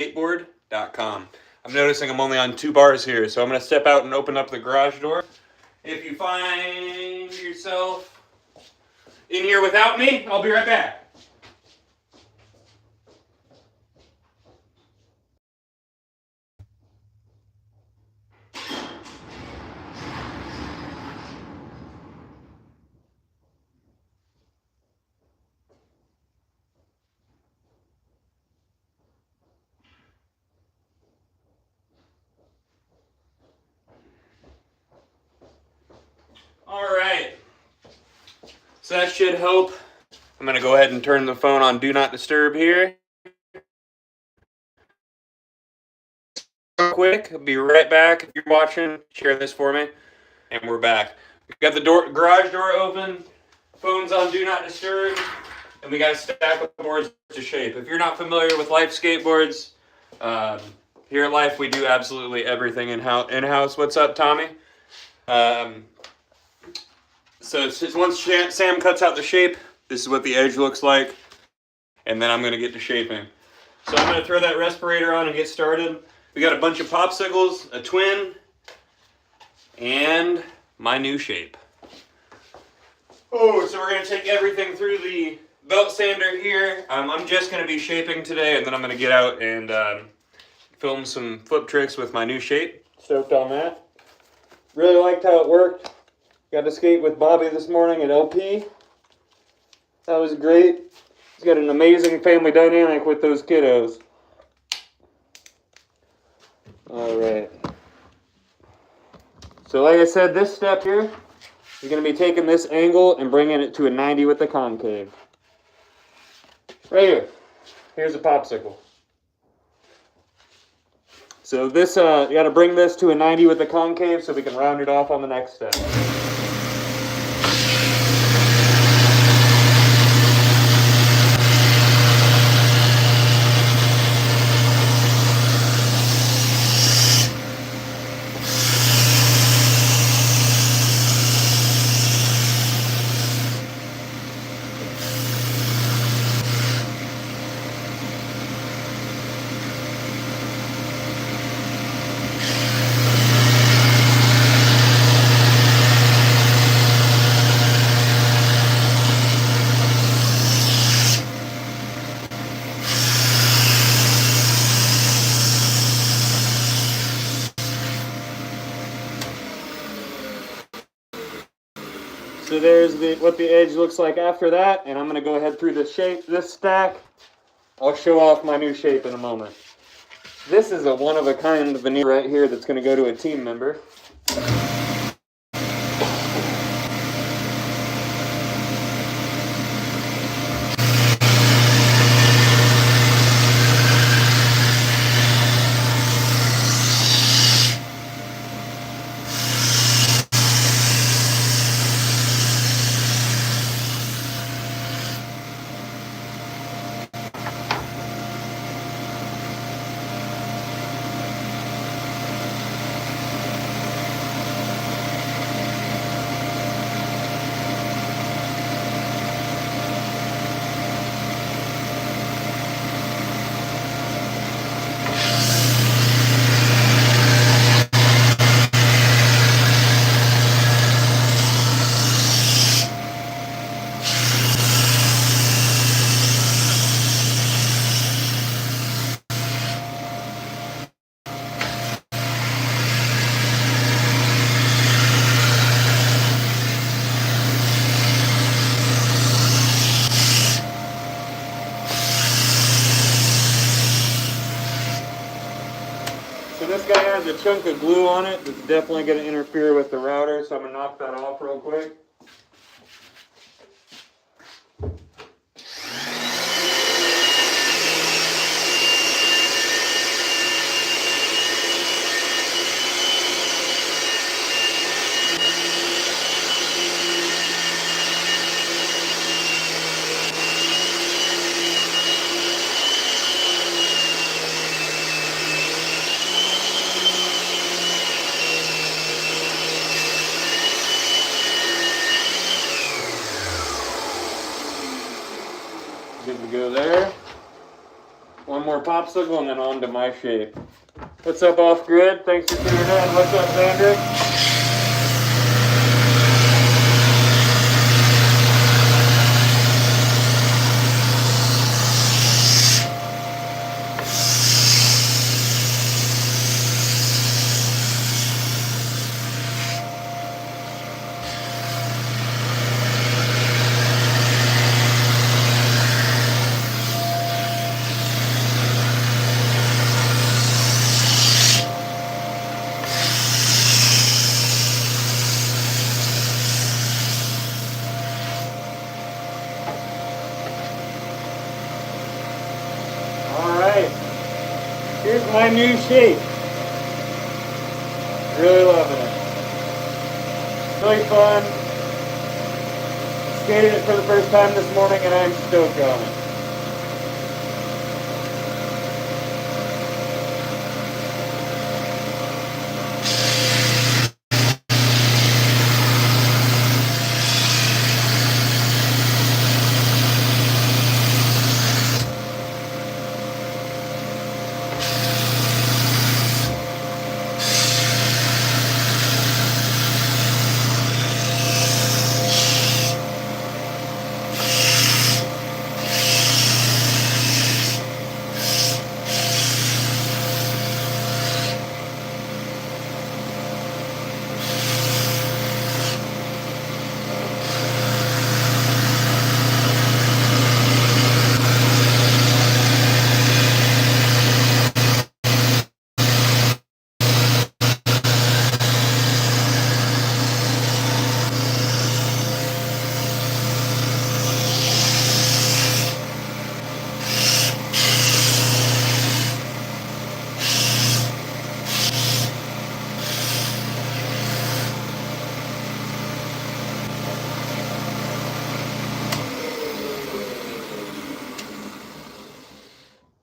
skateboard.com. I'm noticing I'm only on 2 bars here, so I'm going to step out and open up the garage door. If you find yourself in here without me, I'll be right back. Alright, so that should help. I'm going to go ahead and turn the phone on Do Not Disturb here. Real quick, I'll be right back. If you're watching, share this for me. And we're back. We've got the garage door open, phone's on Do Not Disturb, and we got a stack of boards to shape. If you're not familiar with Life Skateboards, here at Life we do absolutely everything in-house. What's up, Tommy? So it's just once Sam cuts out the shape, this is what the edge looks like, and then I'm going to get to shaping. So I'm going to throw that respirator on and get started. We got a bunch of popsicles, a twin, and my new shape. Oh, so we're going to take everything through the belt sander here. I'm just going to be shaping today, and then I'm going to get out and film some flip tricks with my new shape. Stoked on that. Really liked how it worked. Got to skate with Bobby this morning at LP. That was great. He's got an amazing family dynamic with those kiddos. Alright. So like I said, this step here is going to be taking this angle and bringing it to a 90 with the concave. Right here. Here's a popsicle. So this, you got to bring this to a 90 with the concave so we can round it off on the next step. So there's what the edge looks like after that, and I'm going to go ahead through this stack. I'll show off my new shape in a moment. This is a one-of-a-kind veneer right here that's going to go to a team member. So this guy has a chunk of glue on it that's definitely going to interfere with the router, so I'm going to knock that off real quick. obstacle and then onto my shape. What's up, Off Grid? Thanks for tuning in. What's up, Xander? Here's my new shape. Really loving it. Really fun. Skated it for the first time this morning and I'm stoked on it.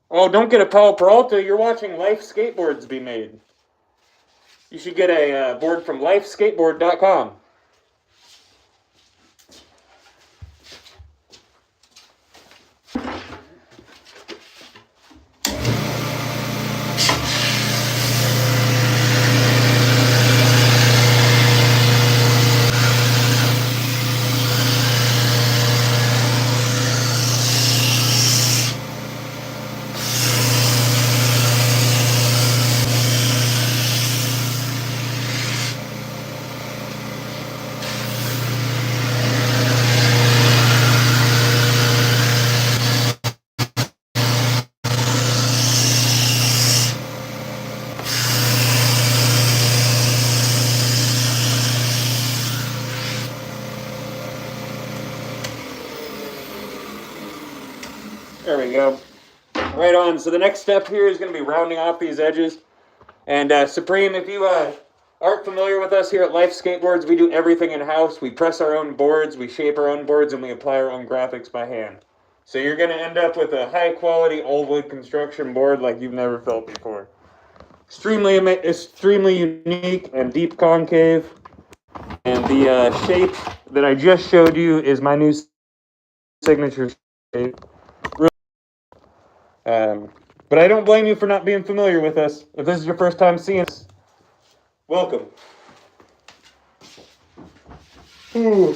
Oh, don't get a Powell Peralta. You're watching Life Skateboards be made. You should get a board from lifeskateboard.com. There we go. Right on. So the next step here is going to be rounding off these edges. And Supreme, if you aren't familiar with us here at Life Skateboards, we do everything in-house. We press our own boards, we shape our own boards, and we apply our own graphics by hand. So you're going to end up with a high-quality all-wood construction board like you've never felt before. Extremely unique and deep concave. And the shape that I just showed you is my new signature shape. But I don't blame you for not being familiar with us. If this is your first time seeing us, welcome. Ooh.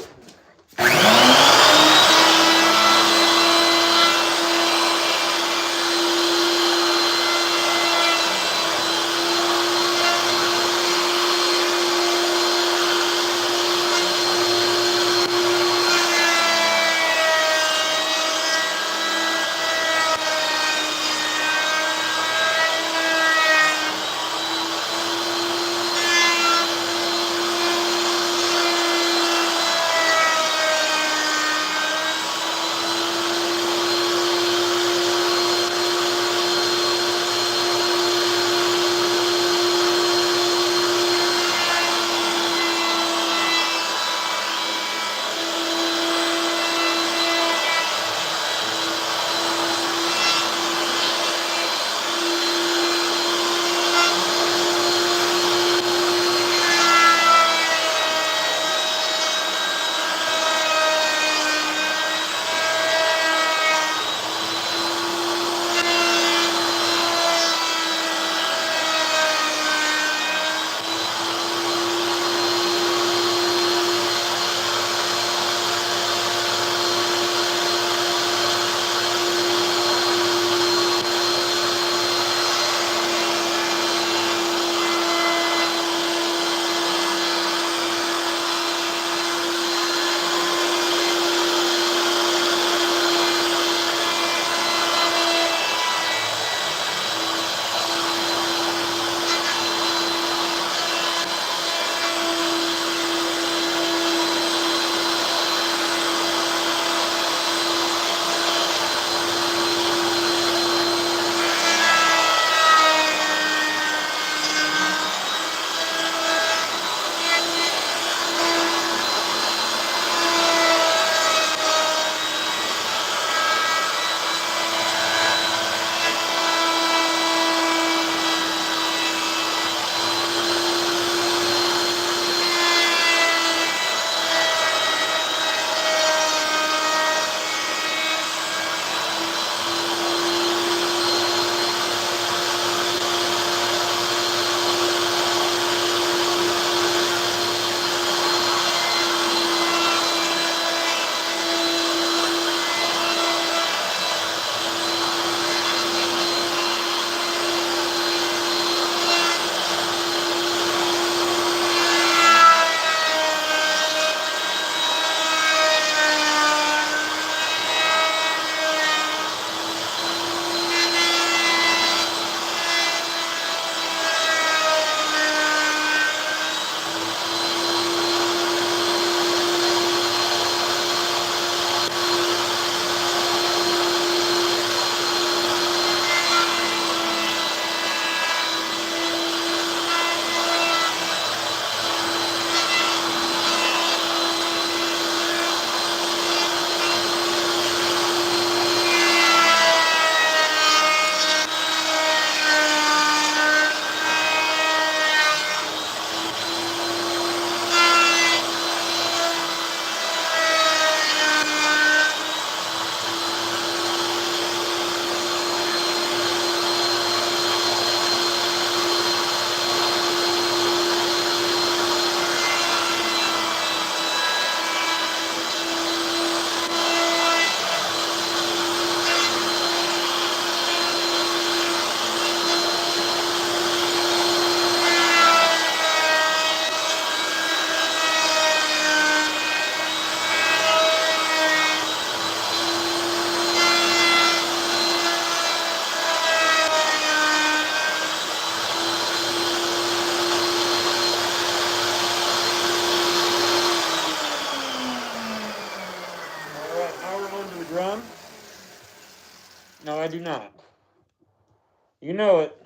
You know it.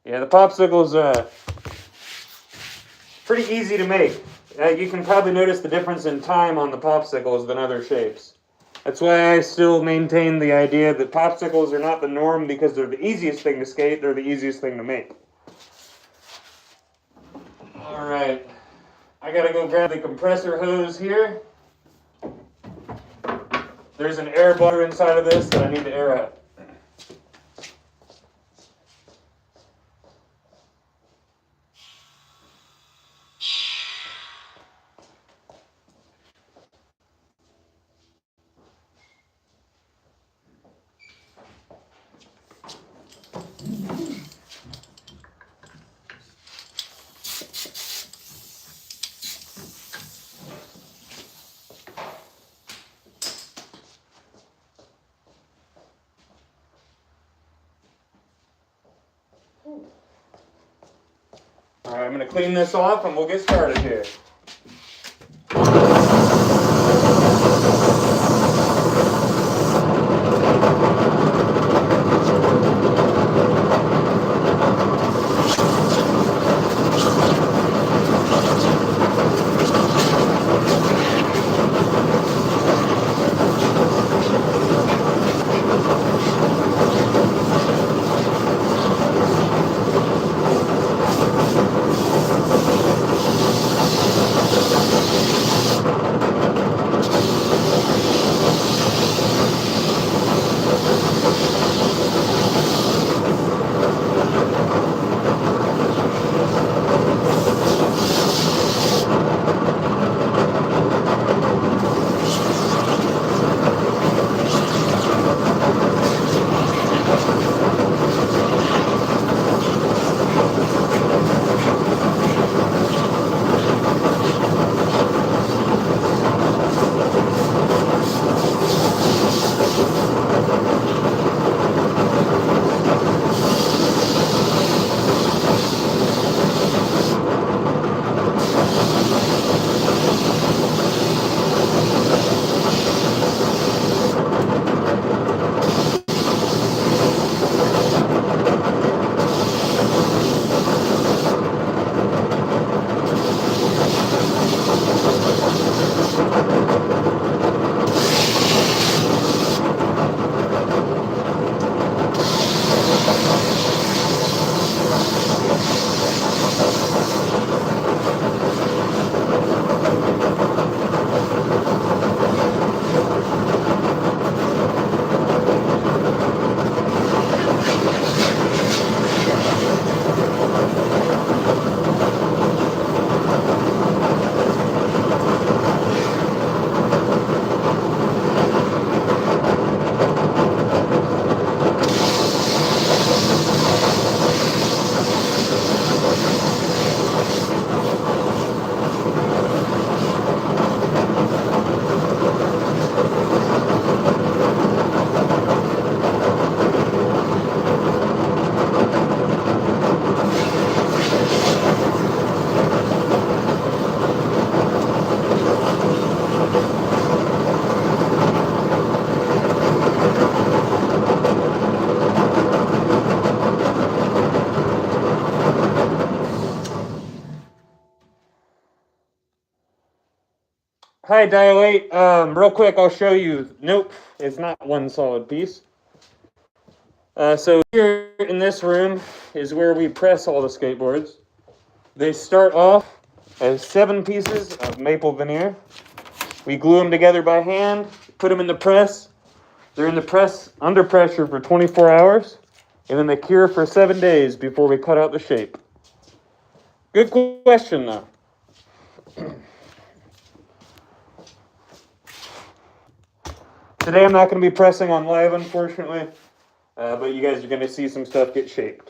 Yeah, the popsicle's pretty easy to make. You can probably notice the difference in time on the popsicles than other shapes. That's why I still maintain the idea that popsicles are not the norm because they're the easiest thing to skate, they're the easiest thing to make. Alright, I gotta go grab the compressor hose here. There's an air bladder inside of this that I need to air out. Alright, I'm going to clean this off and we'll get started here. Hi, Dial 8. Real quick, I'll show you. Nope, it's not one solid piece. So here in this room is where we press all the skateboards. They start off as 7 pieces of maple veneer. We glue them together by hand, put them in the press. They're in the press under pressure for 24 hours, and then they cure for 7 days before we cut out the shape. Good question, though. Today I'm not going to be pressing on live, unfortunately, but you guys are going to see some stuff get shaped.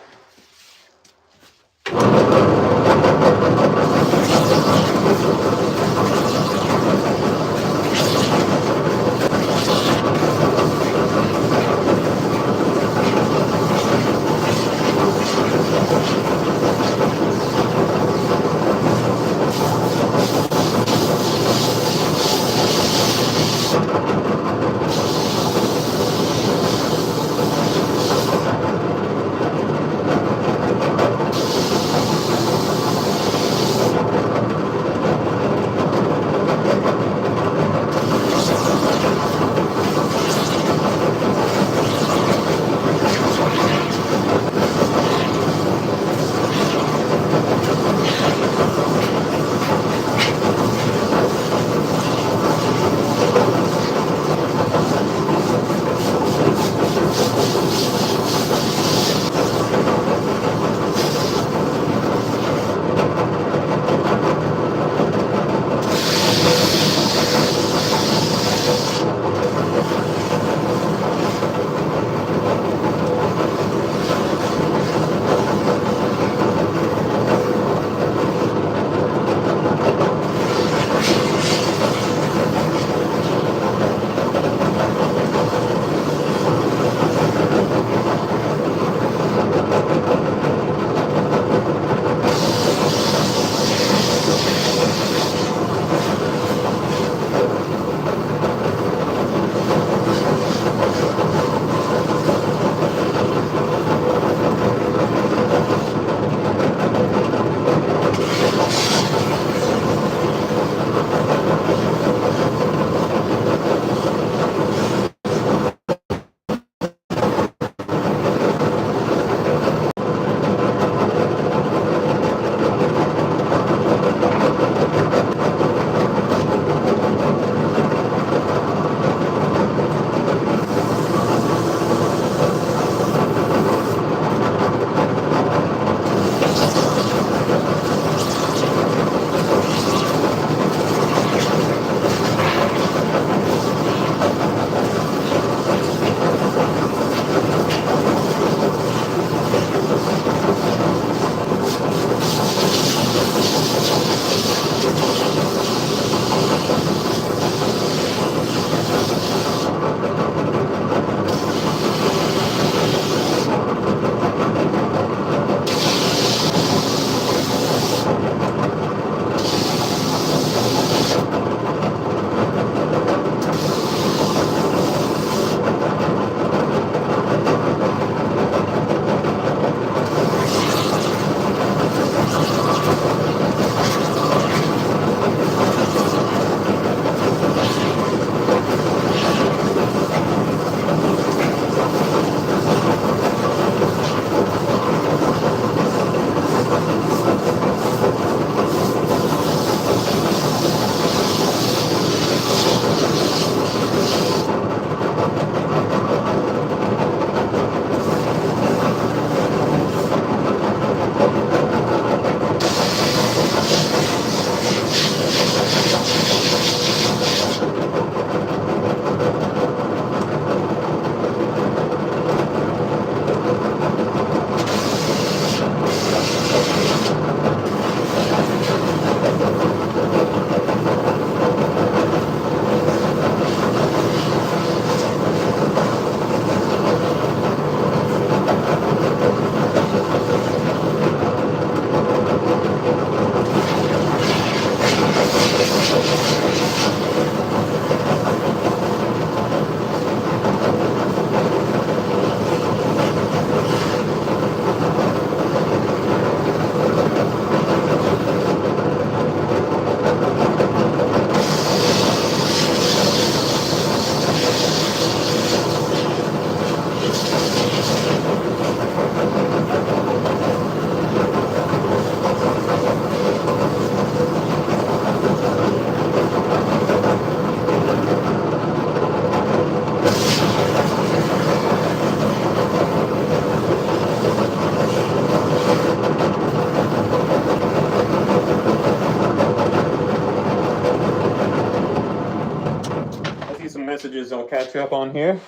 messages I'll catch up on here.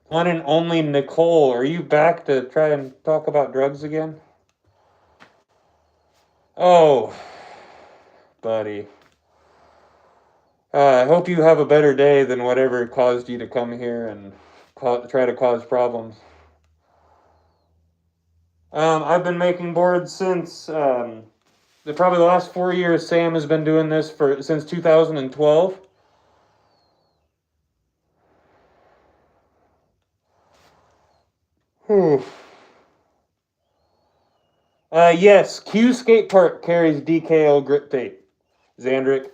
One and only Nicole, are you back to try and talk about drugs again? Oh, buddy. I hope you have a better day than whatever caused you to come here and try to cause problems. I've been making boards since probably the last 4 years. Sam has been doing this since 2012. Whew. Yes, Q Skate Park carries DKL grip tape. Xandrick.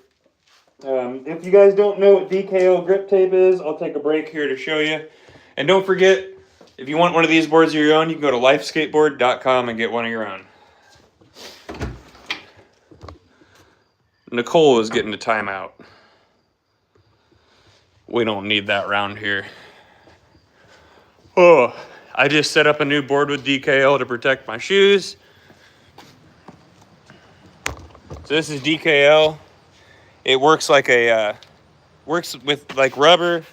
If you guys don't know what DKL grip tape is, I'll take a break here to show you. And don't forget, if you want one of these boards of your own, you can go to lifeskateboard.com and get one of your own. Nicole is getting a timeout. We don't need that round here. Oh, I just set up a new board with DKL to protect my shoes. So this is DKL. It works like works with like rubber.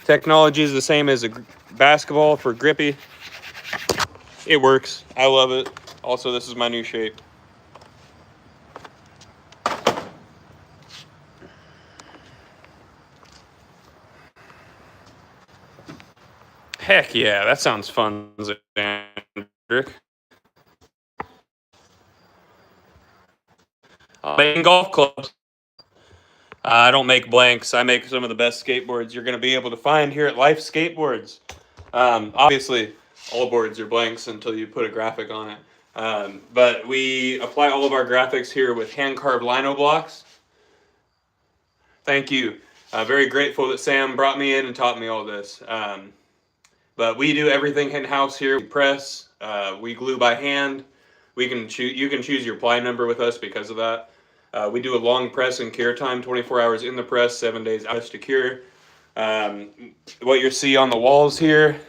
Technology is the same as a basketball for grippy. It works. I love it. Also, this is my new shape. Heck yeah, that sounds fun, Xandrick. Making golf clubs. I don't make blanks. I make some of the best skateboards you're going to be able to find here at Life Skateboards. Obviously, all boards are blanks until you put a graphic on it. But we apply all of our graphics here with hand-carved lino blocks. Thank you. Very grateful that Sam brought me in and taught me all this. But we do everything in-house here. We press, we glue by hand. You can choose your ply number with us because of that. We do a long press and cure time, 24 hours in the press, 7 days out to cure. What you see on the walls here,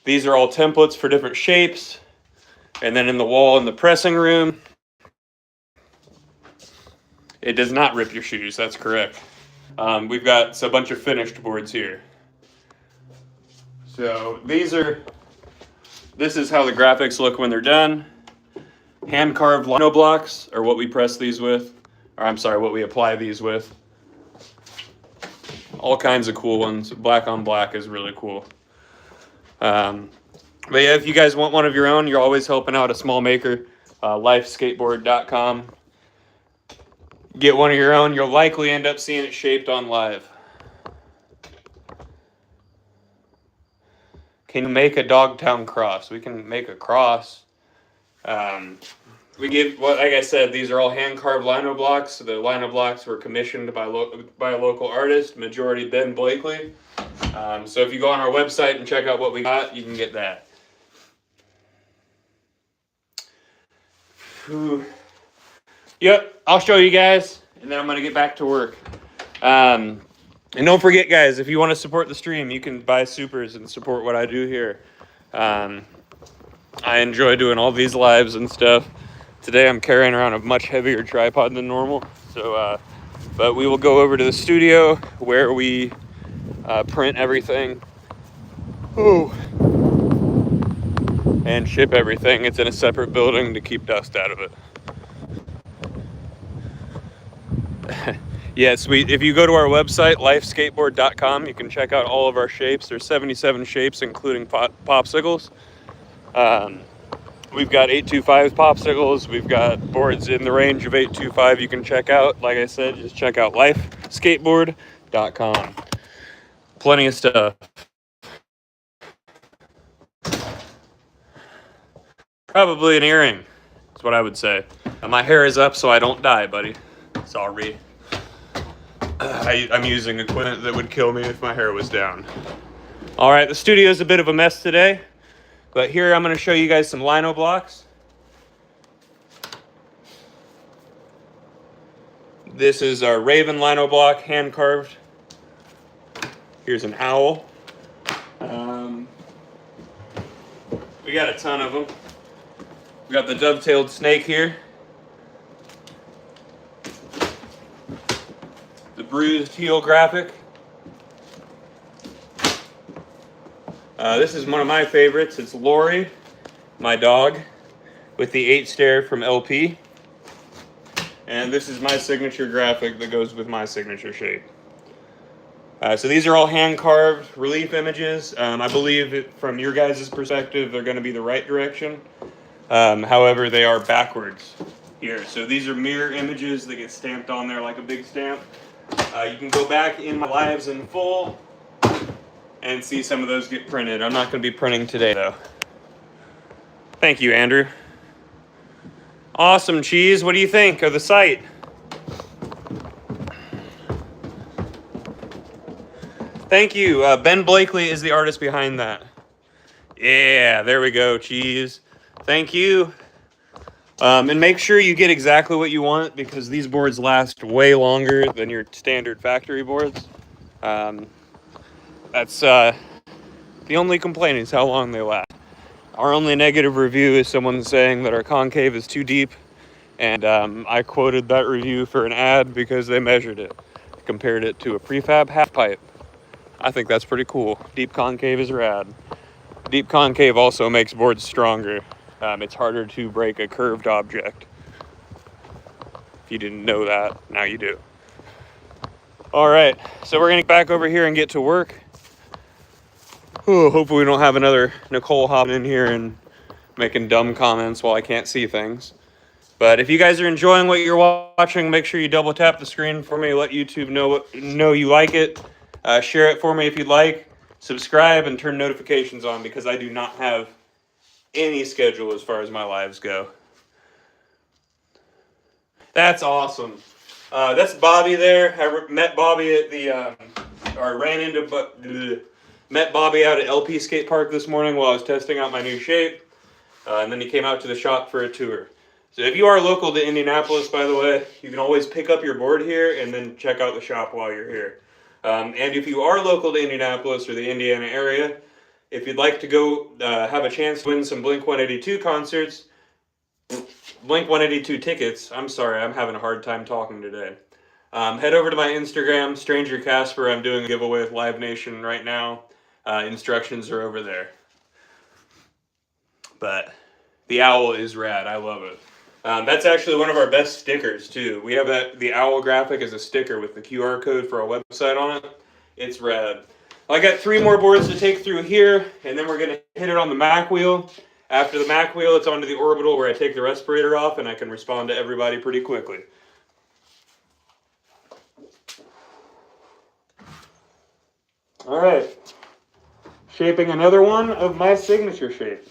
these are all templates for different shapes. And then in the wall in the pressing room, it does not rip your shoes, that's correct. We've got a bunch of finished boards here. So this is how the graphics look when they're done. Hand-carved lino blocks are what we press these with, or I'm sorry, what we apply these with. All kinds of cool ones. Black on black is really cool. But yeah, if you guys want one of your own, you're always helping out a small maker. Lifeskateboard.com. Get one of your own. You'll likely end up seeing it shaped on live. Can you make a Dogtown cross? We can make a cross. Like I said, these are all hand-carved lino blocks. The lino blocks were commissioned by a local artist, majority Ben Blakely. So if you go on our website and check out what we got, you can get that. Whew. Yep, I'll show you guys, and then I'm going to get back to work. And don't forget, guys, if you want to support the stream, you can buy supers and support what I do here. I enjoy doing all these lives and stuff. Today I'm carrying around a much heavier tripod than normal. So, but we will go over to the studio where we print everything. Ooh. And ship everything. It's in a separate building to keep dust out of it. Yes, if you go to our website, lifeskateboard.com, you can check out all of our shapes. There's 77 shapes, including popsicles. We've got 825 popsicles. We've got boards in the range of 825 you can check out. Like I said, just check out lifeskateboard.com. Plenty of stuff. Probably an earring, is what I would say. My hair is up so I don't die, buddy. Sorry. I'm using equipment that would kill me if my hair was down. All right, the studio is a bit of a mess today, but here I'm going to show you guys some lino blocks. This is our Raven lino block, hand carved. Here's an owl. We got a ton of them. We got the dovetailed snake here. bruised heel graphic. This is one of my favorites. It's Lori, my dog, with the 8 stare from LP. And this is my signature graphic that goes with my signature shape. So these are all hand-carved relief images. I believe from your guys' perspective, they're going to be the right direction. However, they are backwards here. So these are mirror images that get stamped on there like a big stamp. You can go back in my lives in full and see some of those get printed. I'm not going to be printing today, though. Thank you, Andrew. Awesome, Cheese. What do you think of the site? Thank you. Ben Blakely is the artist behind that. Yeah, there we go, Cheese. Thank you. And make sure you get exactly what you want, because these boards last way longer than your standard factory boards. That's the only complaint is how long they last. Our only negative review is someone saying that our concave is too deep, and I quoted that review for an ad because they measured it, compared it to a prefab half pipe. I think that's pretty cool. Deep concave is rad. Deep concave also makes boards stronger. It's harder to break a curved object. If you didn't know that, now you do. All right, so we're gonna get back over here and get to work. Ooh, hopefully we don't have another Nicole hopping in here and making dumb comments while I can't see things. But if you guys are enjoying what you're watching, make sure you double tap the screen for me. Let YouTube know you like it. Share it for me if you'd like. Subscribe and turn notifications on, because I do not have any schedule as far as my lives go. That's awesome. That's Bobby there. I met Bobby at the, met Bobby out at LP Skate Park this morning while I was testing out my new shape. And then he came out to the shop for a tour. So if you are local to Indianapolis, by the way, you can always pick up your board here and then check out the shop while you're here. And if you are local to Indianapolis or the Indiana area, if you'd like to go have a chance to win some Blink-182 concerts, Blink-182 tickets, I'm sorry, I'm having a hard time talking today. Head over to my Instagram, Stranger Casper. I'm doing a giveaway with Live Nation right now. Instructions are over there. But the owl is rad. I love it. That's actually one of our best stickers, too. We have the owl graphic as a sticker with the QR code for our website on it. It's rad. I got 3 more boards to take through here, and then we're going to hit it on the Mac wheel. After the Mac wheel, it's onto the orbital where I take the respirator off, and I can respond to everybody pretty quickly. All right. Shaping another one of my signature shapes.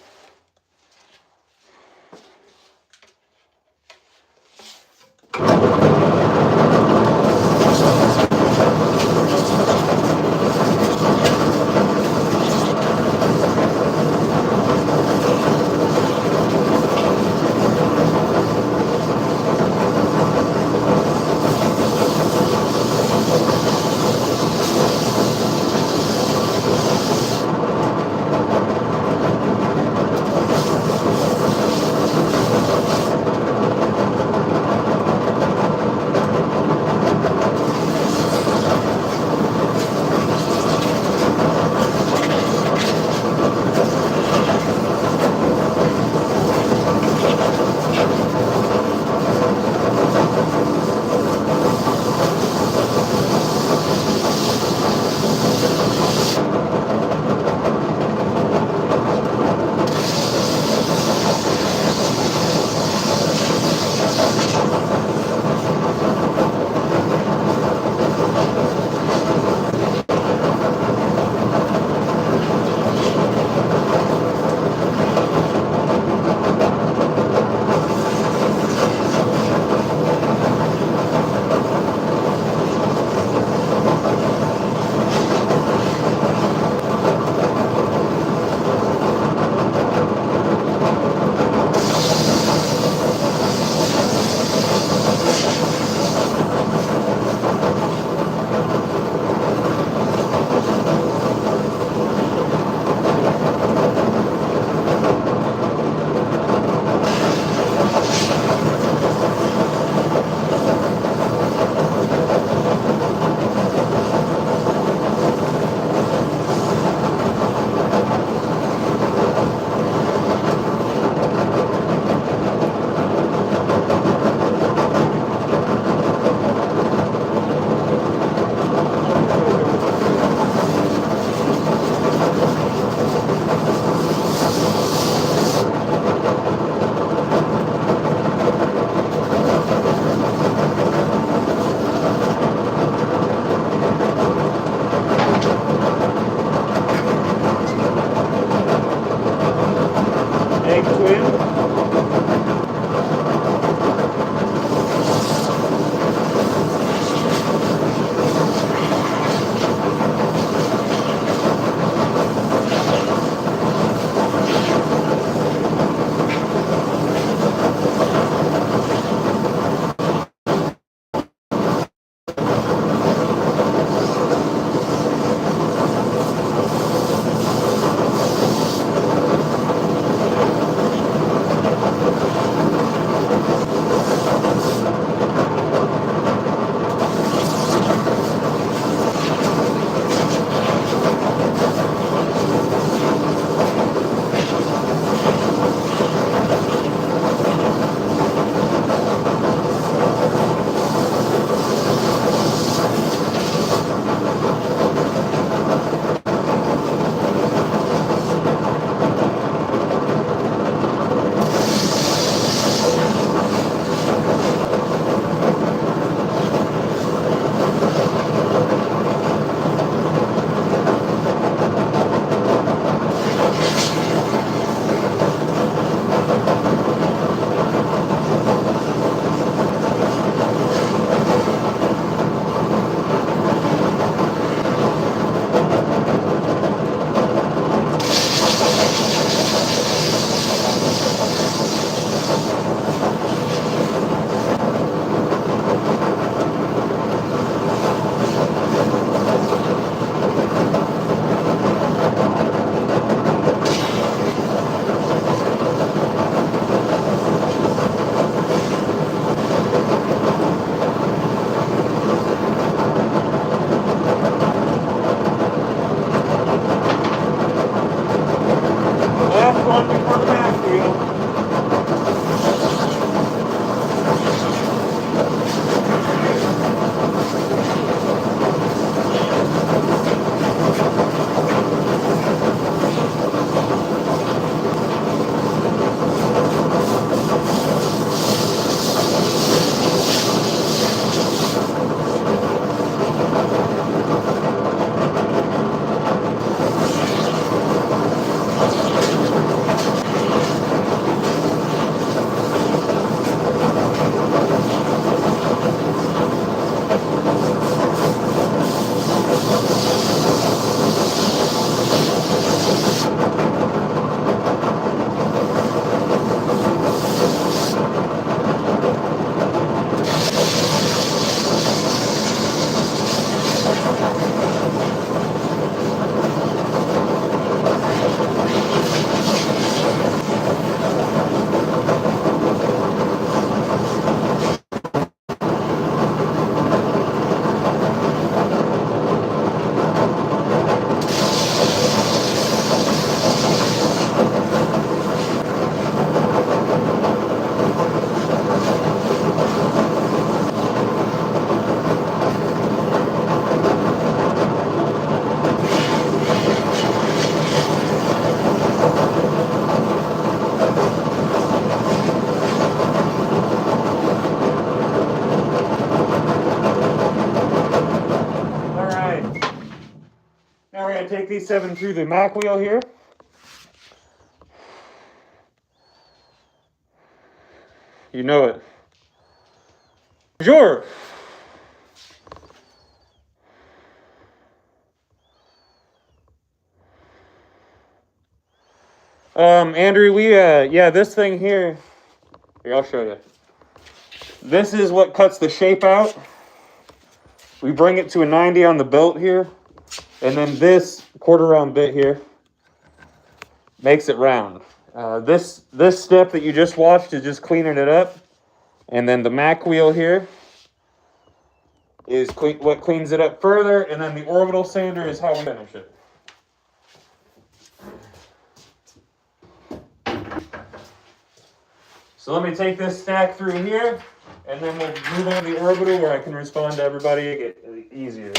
I take these 7 through the Mac wheel here. You know it. Sure. Andrew, yeah, this thing here I'll show you. This is what cuts the shape out. We bring it to a 90 on the belt here, and then this quarter round bit here makes it round. This step that you just watched is just cleaning it up, and then the Mac wheel here is what cleans it up further, and then the orbital sander is how we finish it. So let me take this stack through here, and then we'll move on to the orbital where I can respond to everybody easier.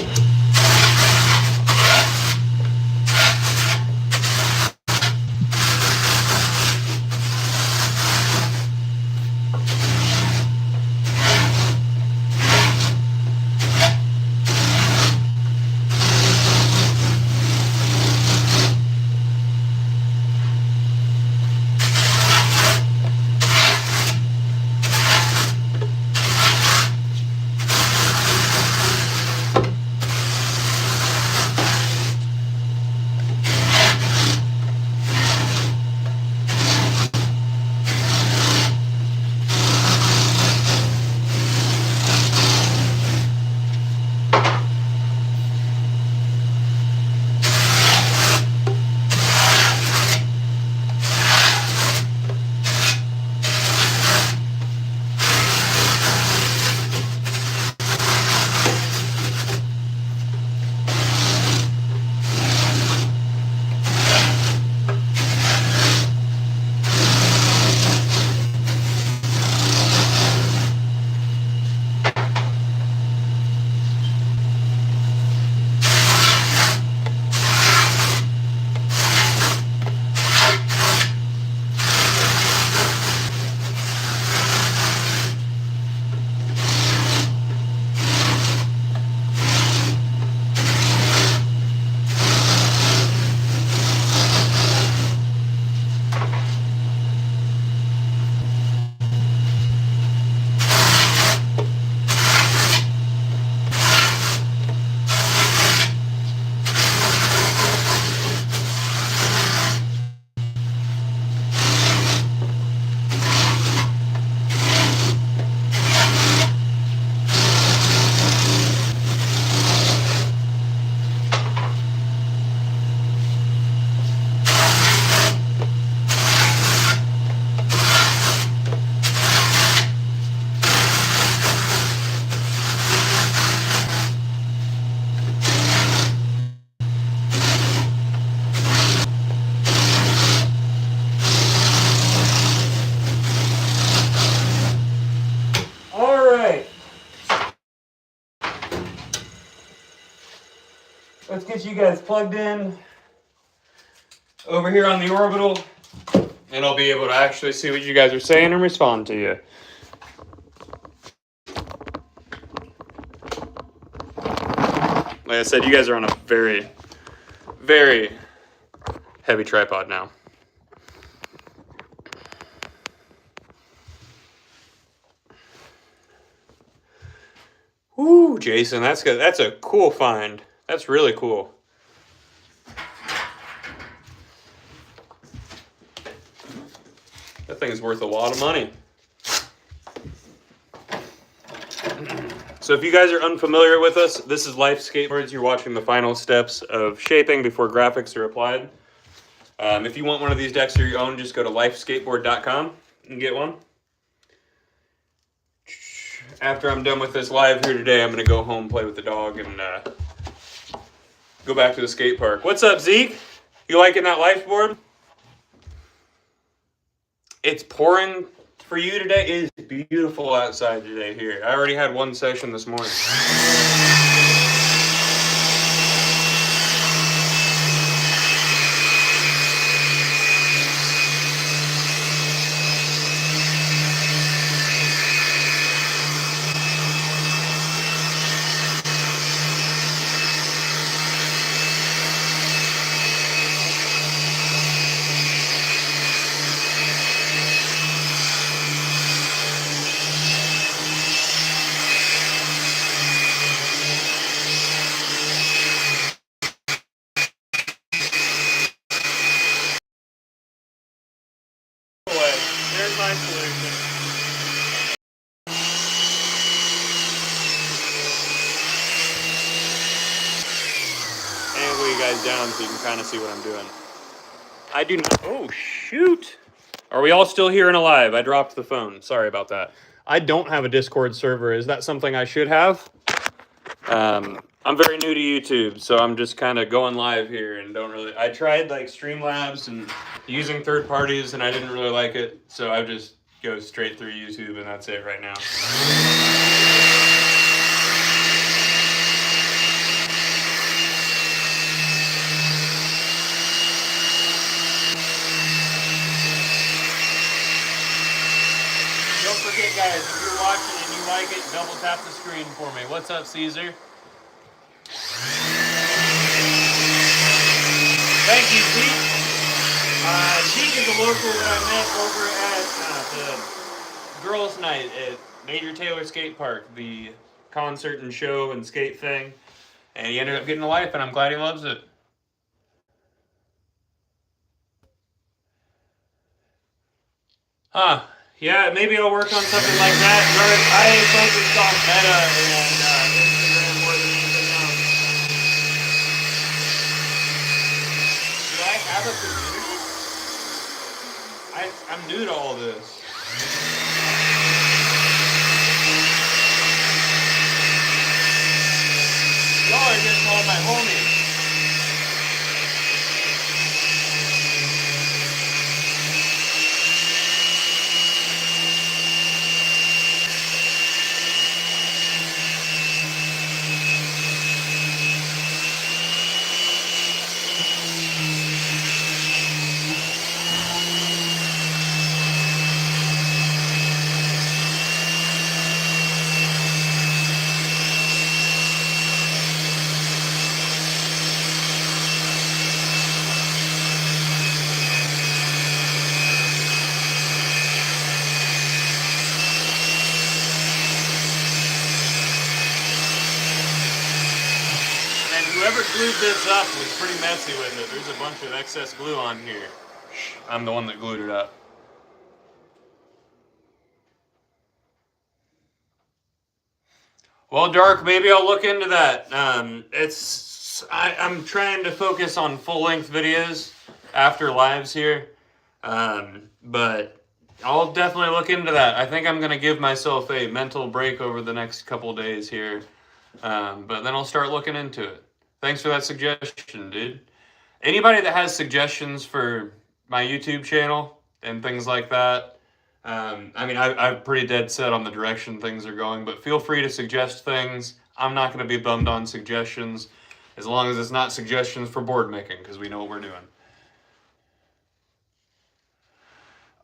Let's get you guys plugged in over here on the orbital, and I'll be able to actually see what you guys are saying and respond to you. Like I said, you guys are on a very, very heavy tripod now. Ooh, Jason, that's good. That's a cool find. That's really cool. That thing is worth a lot of money. So if you guys are unfamiliar with us, this is Life Skateboards. You're watching the final steps of shaping before graphics are applied. If you want one of these decks of your own, just go to lifeskateboard.com and get one. After I'm done with this live here today, I'm going to go home, play with the dog, and go back to the skate park. What's up, Zeke? You liking that life board? It's pouring for you today. It is beautiful outside today here. I already had one session this morning. you guys down so you can kind of see what I'm doing. I do not. Oh, shoot. Are we all still here and alive? I dropped the phone. Sorry about that. I don't have a Discord server. Is that something I should have? I'm very new to YouTube, so I'm just kind of going live here and don't really... I tried like Streamlabs and using third parties and I didn't really like it, so I just go straight through YouTube and that's it right now. Don't forget, guys, if you're watching and you like it, double tap the screen for me. What's up, Caesar? Thank you, Zeke. Zeke is a local that I met over at the girls' night at Major Taylor Skate Park, the concert and show and skate thing. And he ended up getting a life, and I'm glad he loves it. Huh. Yeah, maybe I'll work on something like that. I focused on Meta and Instagram more than anything else. Do I have a community? I'm new to all this. Y'all are just all my homies. Whoever glued this up was pretty messy with it. There's a bunch of excess glue on here. I'm the one that glued it up. Well, Dark, maybe I'll look into that. I'm trying to focus on full-length videos after lives here, but I'll definitely look into that. I think I'm going to give myself a mental break over the next couple days here, but then I'll start looking into it. Thanks for that suggestion, dude. Anybody that has suggestions for my YouTube channel and things like that, I mean, I'm pretty dead set on the direction things are going, but feel free to suggest things. I'm not going to be bummed on suggestions, as long as it's not suggestions for board making, because we know what we're doing.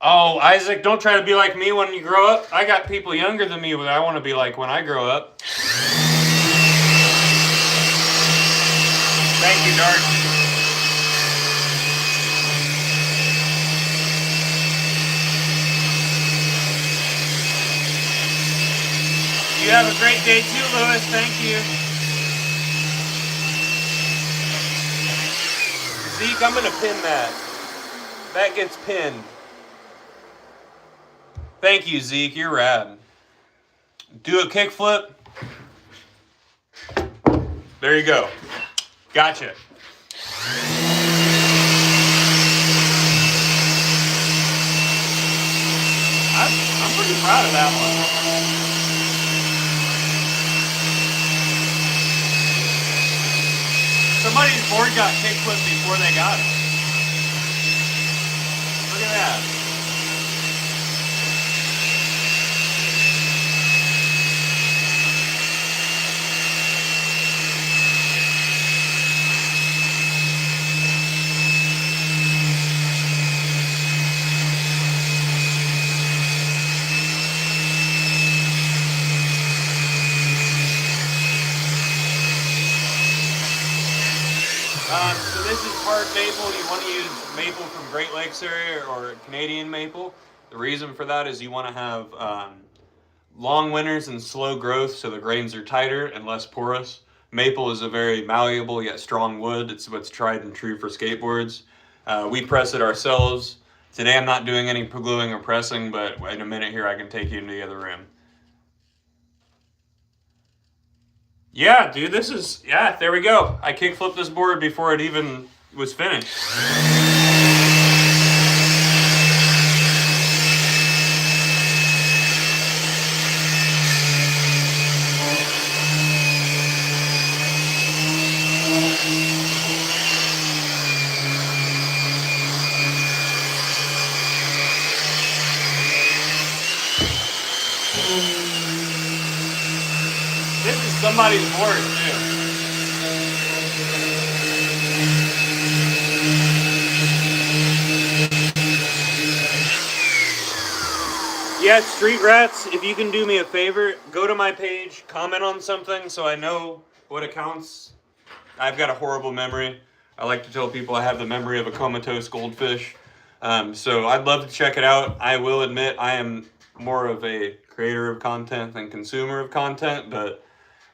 Oh, Isaac, don't try to be like me when you grow up. I got people younger than me that I want to be like when I grow up. Thank you, Dark. You have a great day too, Lewis. Thank you. Zeke, I'm going to pin that. That gets pinned. Thank you, Zeke. You're rad. Do a kickflip. There you go. Gotcha. I'm pretty proud of that one. Somebody's board got kickflipped before they got it. Look at that. So this is hard maple. You want to use maple from Great Lakes area or Canadian maple. The reason for that is you want to have long winters and slow growth, so the grains are tighter and less porous. Maple is a very malleable yet strong wood. It's what's tried and true for skateboards. We press it ourselves. Today I'm not doing any gluing or pressing, but in a minute here I can take you into the other room. Yeah, dude, this is, yeah, there we go. I kickflipped this board before it even was finished. This is somebody's board, too. Yeah, Street Rats, if you can do me a favor, go to my page, comment on something so I know what accounts. I've got a horrible memory. I like to tell people I have the memory of a comatose goldfish. So I'd love to check it out. I will admit I am more of a creator of content than consumer of content, but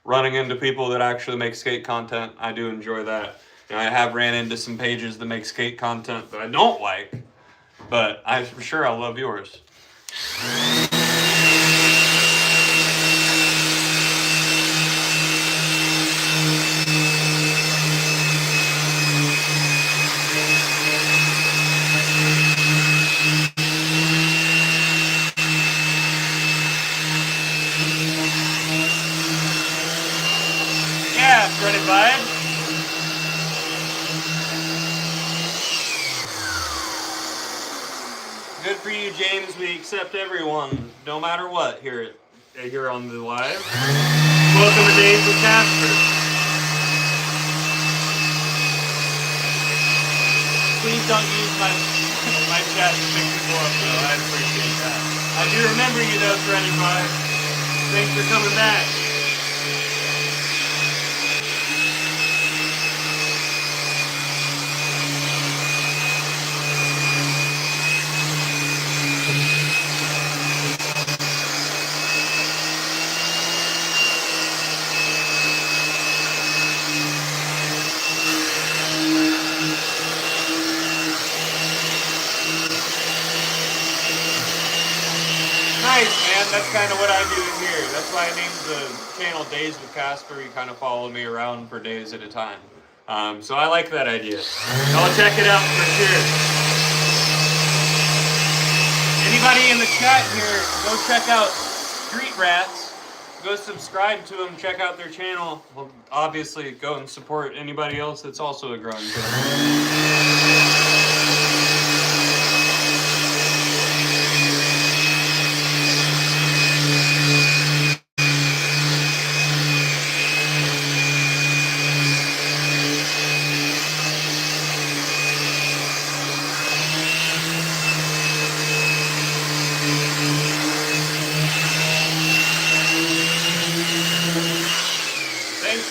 running into people that actually make skate content, I do enjoy that. I have ran into some pages that make skate content that I don't like, but I'm sure I'll love yours. Yeah, credit vibe. Good for you, James. We accept everyone, no matter what, here on the live. Welcome to Days with Casper. Please don't use my chat to pick people up, though. I appreciate that. I do remember you, though, Credit Vibe. Thanks for coming back. Nice, man. That's kind of what I do here. That's why I named the channel Days with Casper. You kind of follow me around for days at a time. So I like that idea. I'll check it out for sure. Anybody in the chat here, go check out Street Rats. Go subscribe to them. Check out their channel. Well, obviously, go and support anybody else that's also a growing channel.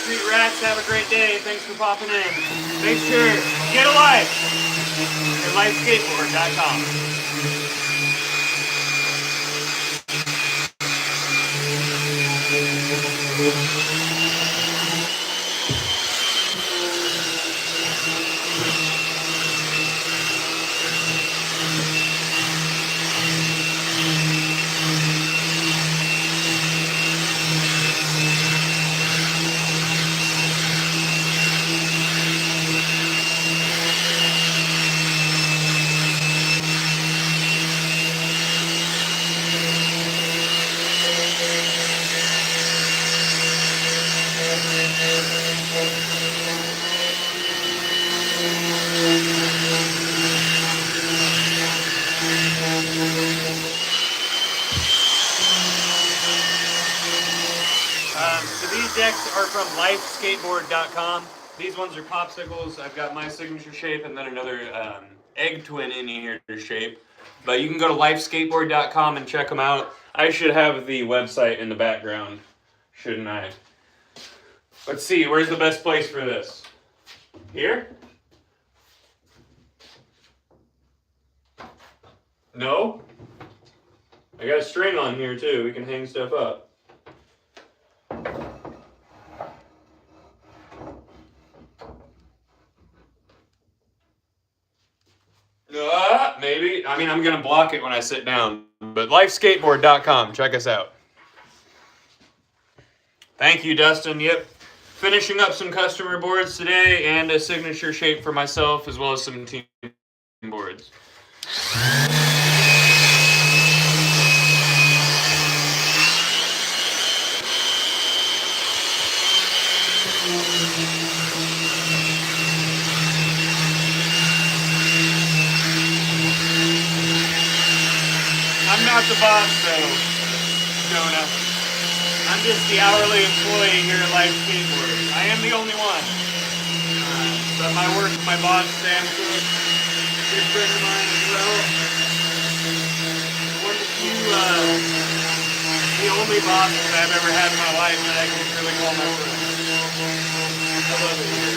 Street Rats, have a great day. Thanks for popping in. Make sure, get a life at lifeskateboard.com. So these decks are from lifeskateboard.com. These ones are popsicles. I've got my signature shape and then another egg twin in here shape. But you can go to lifeskateboard.com and check them out. I should have the website in the background, shouldn't I? Let's see, where's the best place for this? Here? No? I got a string on here too. We can hang stuff up. Maybe. I mean, I'm going to block it when I sit down. But lifeskateboard.com. Check us out. Thank you, Dustin. Yep. finishing up some customer boards today and a signature shape for myself, as well as some team boards. I'm not the boss, though, Jonah. I'm just the hourly employee here at Life Skateboard. I am the only one. But my work, my boss, Sam Cook, good friend of mine as well. One of the few, the only bosses I've ever had in my life that I can really call my friend. I love it here.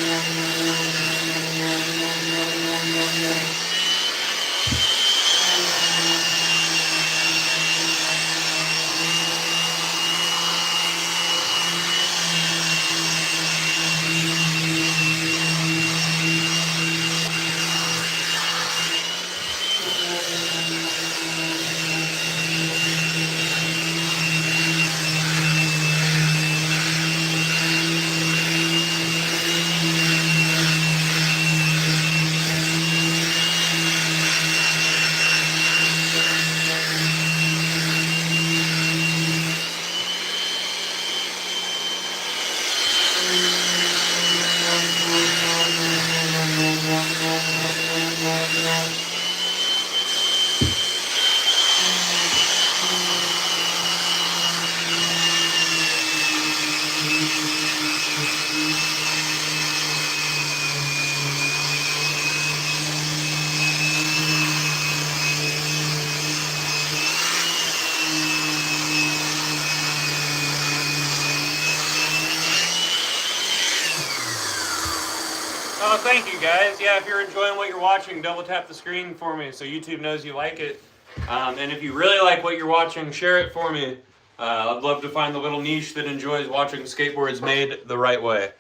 Oh, thank you guys. Yeah, if you're enjoying what you're watching, double tap the screen for me so YouTube knows you like it. And if you really like what you're watching, share it for me. I'd love to find the little niche that enjoys watching skateboards made the right way.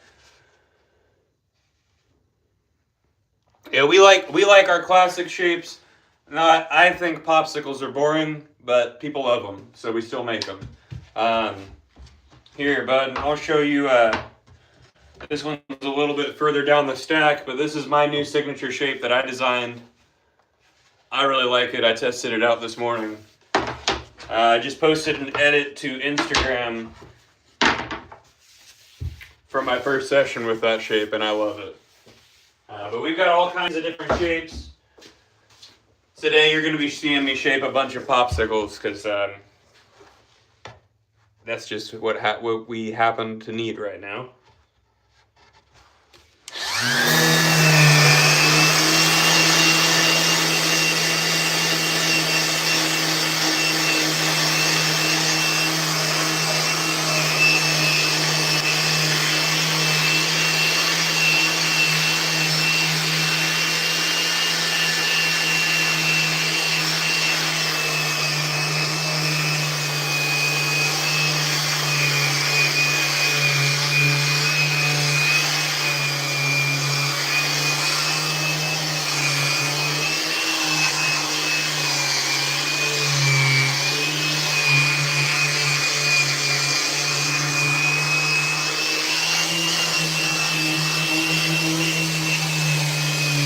Yeah, we like our classic shapes. No, I think popsicles are boring, but people love them, so we still make them. Here, bud, I'll show you. This one's a little bit further down the stack, but this is my new signature shape that I designed. I really like it. I tested it out this morning. I just posted an edit to Instagram from my first session with that shape, and I love it. But we've got all kinds of different shapes. Today you're going to be seeing me shape a bunch of popsicles because that's just what we happen to need right now.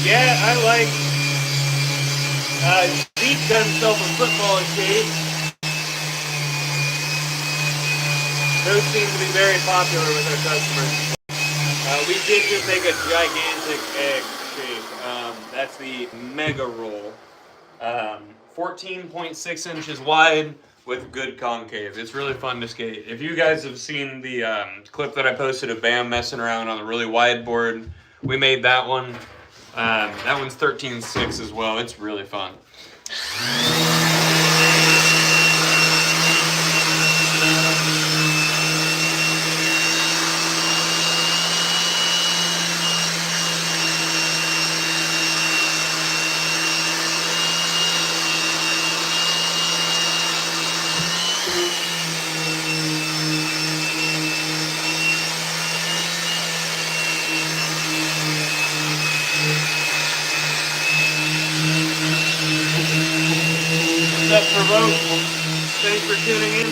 Yeah, I like Zeke got himself a football shape. Those seem to be very popular with our customers. We did just make a gigantic egg shape. That's the Mega Roll. 14.6 inches wide with good concave. It's really fun to skate. If you guys have seen the clip that I posted of Bam messing around on a really wide board, we made that one. That one's 13.6 as well. It's really fun. What's up, Provoke? Thanks for tuning in.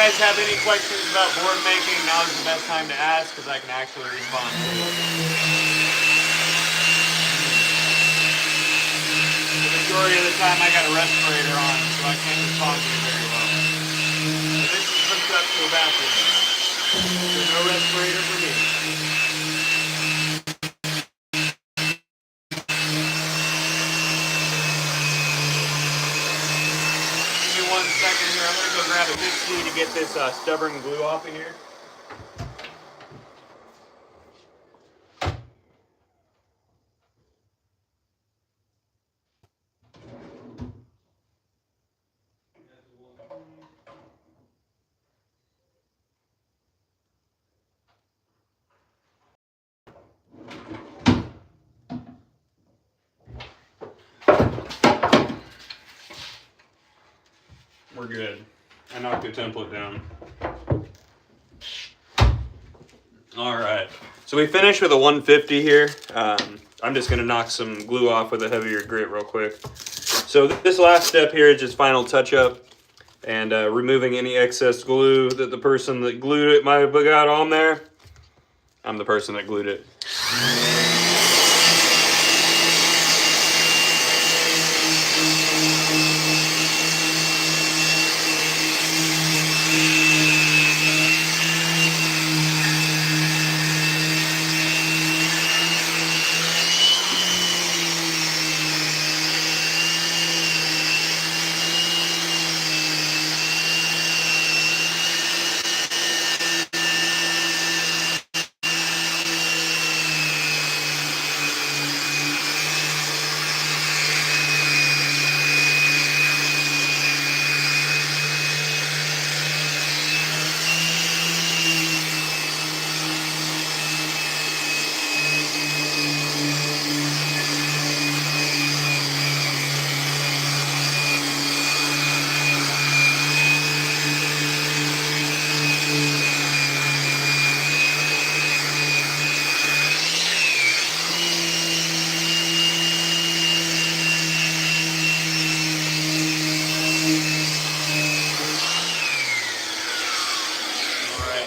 guys have any questions about board making, now is the best time to ask because I can actually respond to it. The majority of the time I got a respirator on, so I can't respond to you very well. So this is hooked up to a bathroom. So no respirator for me. Give me 1 second here. I'm going to go grab a big key to get this stubborn glue off of here. We're good. I knocked the template down. All right. So we finished with a 150 here. I'm just going to knock some glue off with a heavier grit real quick. So this last step here is just final touch up and removing any excess glue that the person that glued it might have got on there. I'm the person that glued it.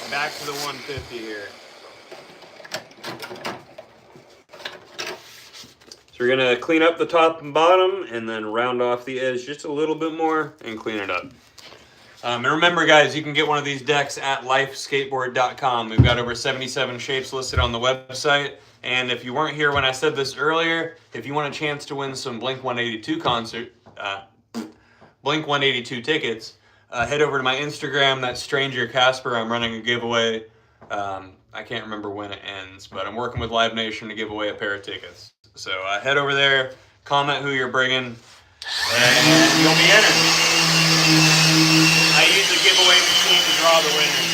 Back to the 150 here. So we're gonna clean up the top and bottom and then round off the edge just a little bit more and clean it up. And remember guys, you can get one of these decks at lifeskateboard.com. We've got over 77 shapes listed on the website. And if you weren't here when I said this earlier, if you want a chance to win some Blink 182 Blink 182 tickets, head over to my Instagram, that's Stranger Casper. I'm running a giveaway. I can't remember when it ends, but I'm working with Live Nation to give away a pair of tickets. So head over there, comment who you're bringing, and you'll be entered. I use the giveaway machine to draw the winners.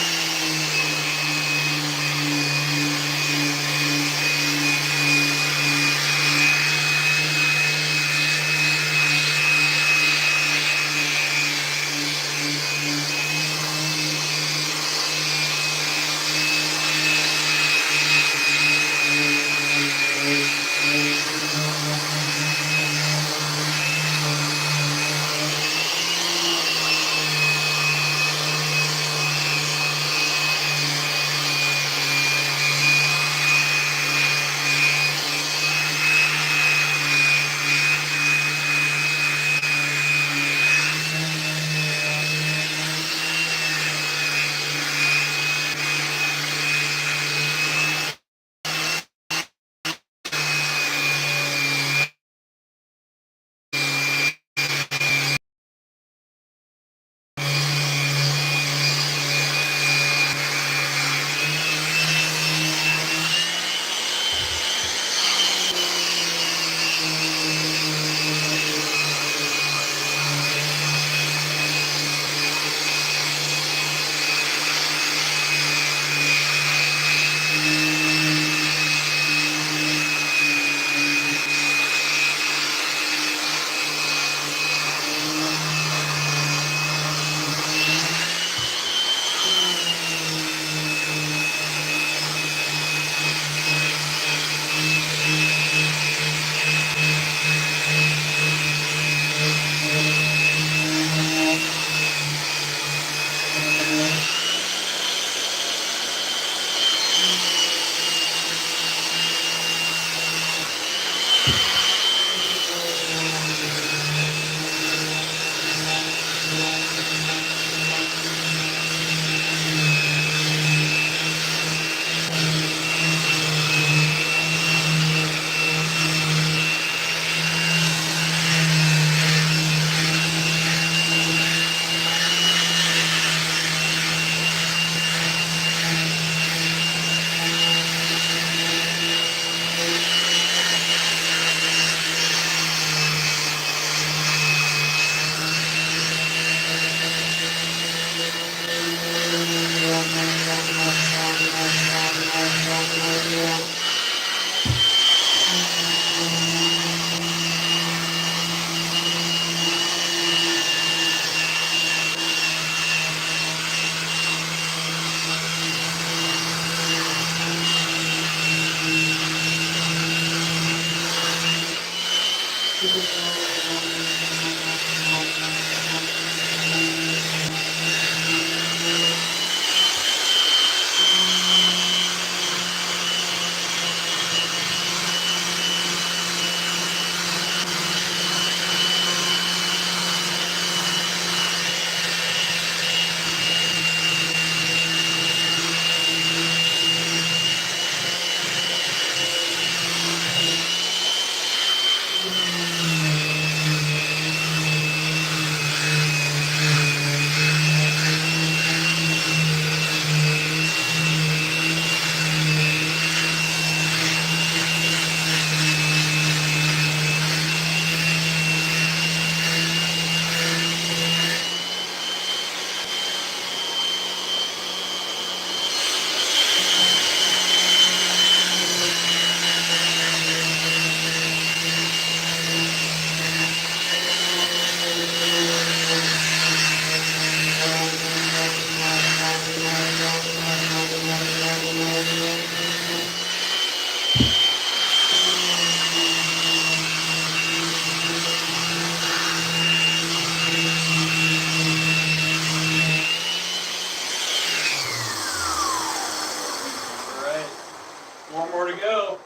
One more to go.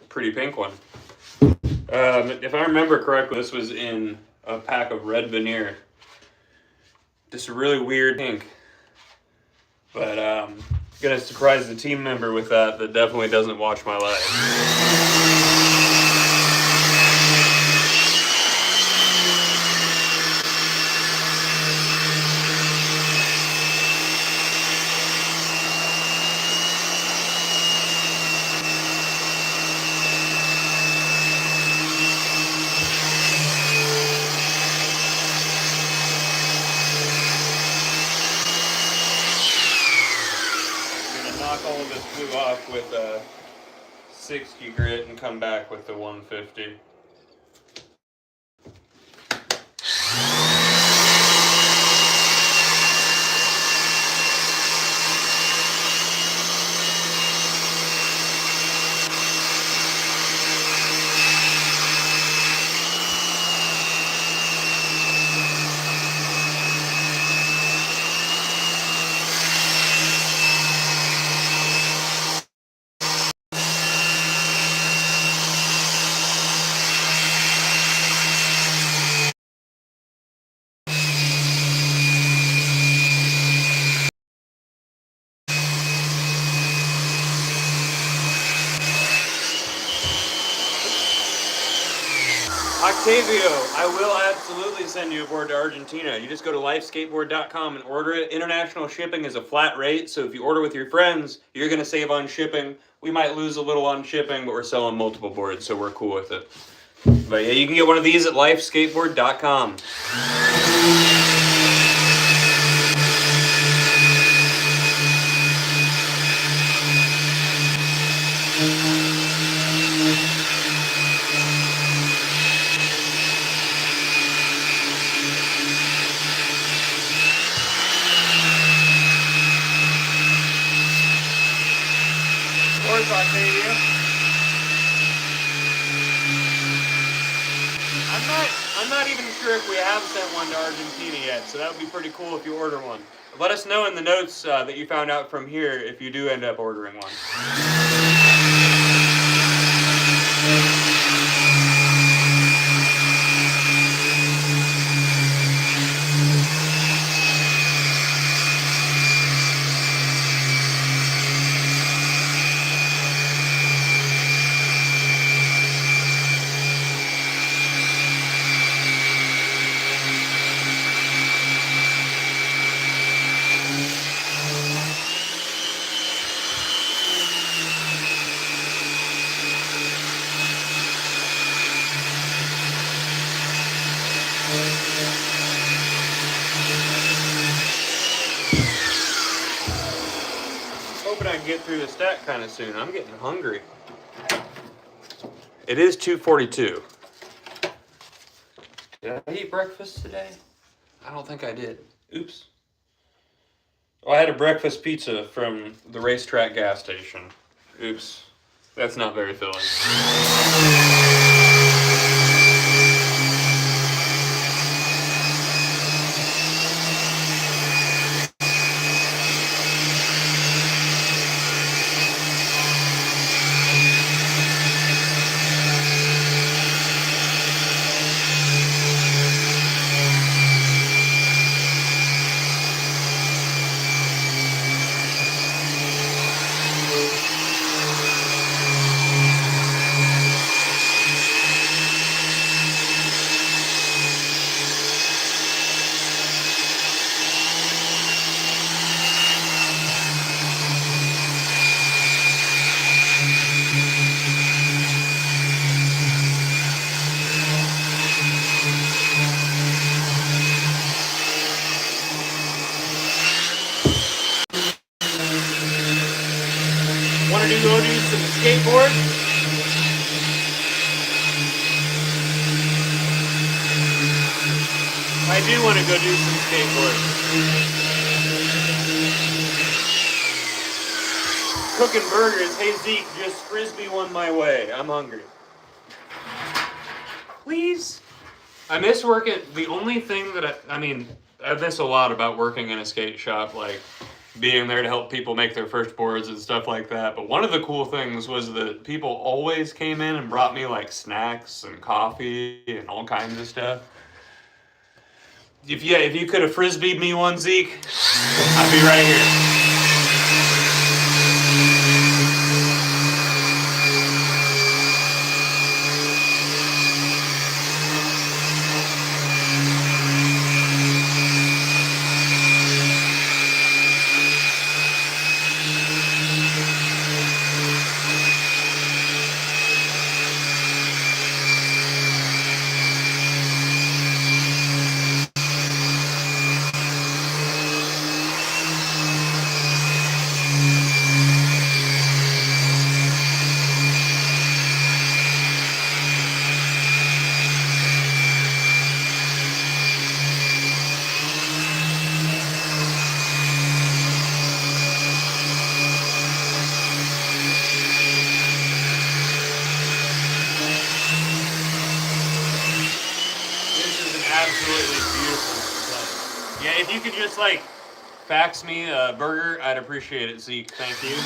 Pretty pink one. If I remember correctly, this was in a pack of red veneer. Just a really weird pink. But gonna surprise the team member with that definitely doesn't watch my life. Knock all of this glue off with a 60 grit and come back with the 150. Octavio, I will absolutely send you a board to Argentina. You just go to lifeskateboard.com and order it. International shipping is a flat rate, so if you order with your friends, you're going to save on shipping. We might lose a little on shipping, but we're selling multiple boards, so we're cool with it. But yeah, you can get one of these at lifeskateboard.com. Octavia. I'm not even sure if we have sent one to Argentina yet, so that would be pretty cool if you order one. Let us know in the notes that you found out from here if you do end up ordering one. Hoping I can get through the stack kind of soon. I'm getting hungry. It is 2:42. Did I eat breakfast today? I don't think I did. Oops. Oh, I had a breakfast pizza from the racetrack gas station. Oops. That's not very filling. Want to go do some skateboard? I do want to go do some skateboard. Cooking burgers. Hey Zeke, just frisbee one my way. I'm hungry. Please? I miss working. The only thing that I miss a lot about working in a skate shop, like being there to help people make their first boards and stuff like that. But one of the cool things was that people always came in and brought me like snacks and coffee and all kinds of stuff. If you could have frisbeed me one, Zeke, I'd be right here. Absolutely beautiful place. Yeah, if you could just like fax me a burger, I'd appreciate it, Zeke. Thank you.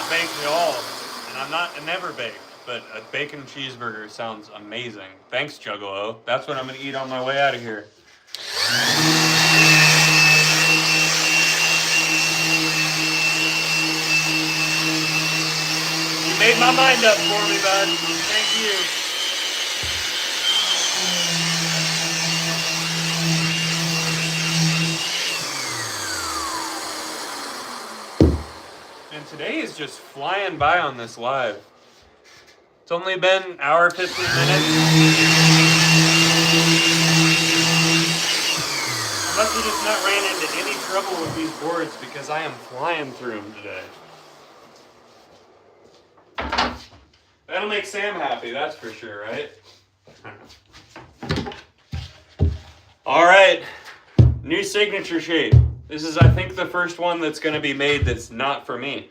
Baked at all, and I never baked, but a bacon cheeseburger sounds amazing. Thanks, Juggalo. That's what I'm gonna eat on my way out of here. You made my mind up for me, bud. Thank you. And today is just flying by on this live. It's only been an hour, 15 minutes. I must have just not ran into any trouble with these boards because I am flying through them today. That'll make Sam happy, that's for sure, right? All right, new signature shape. This is, I think, the first one that's going to be made that's not for me.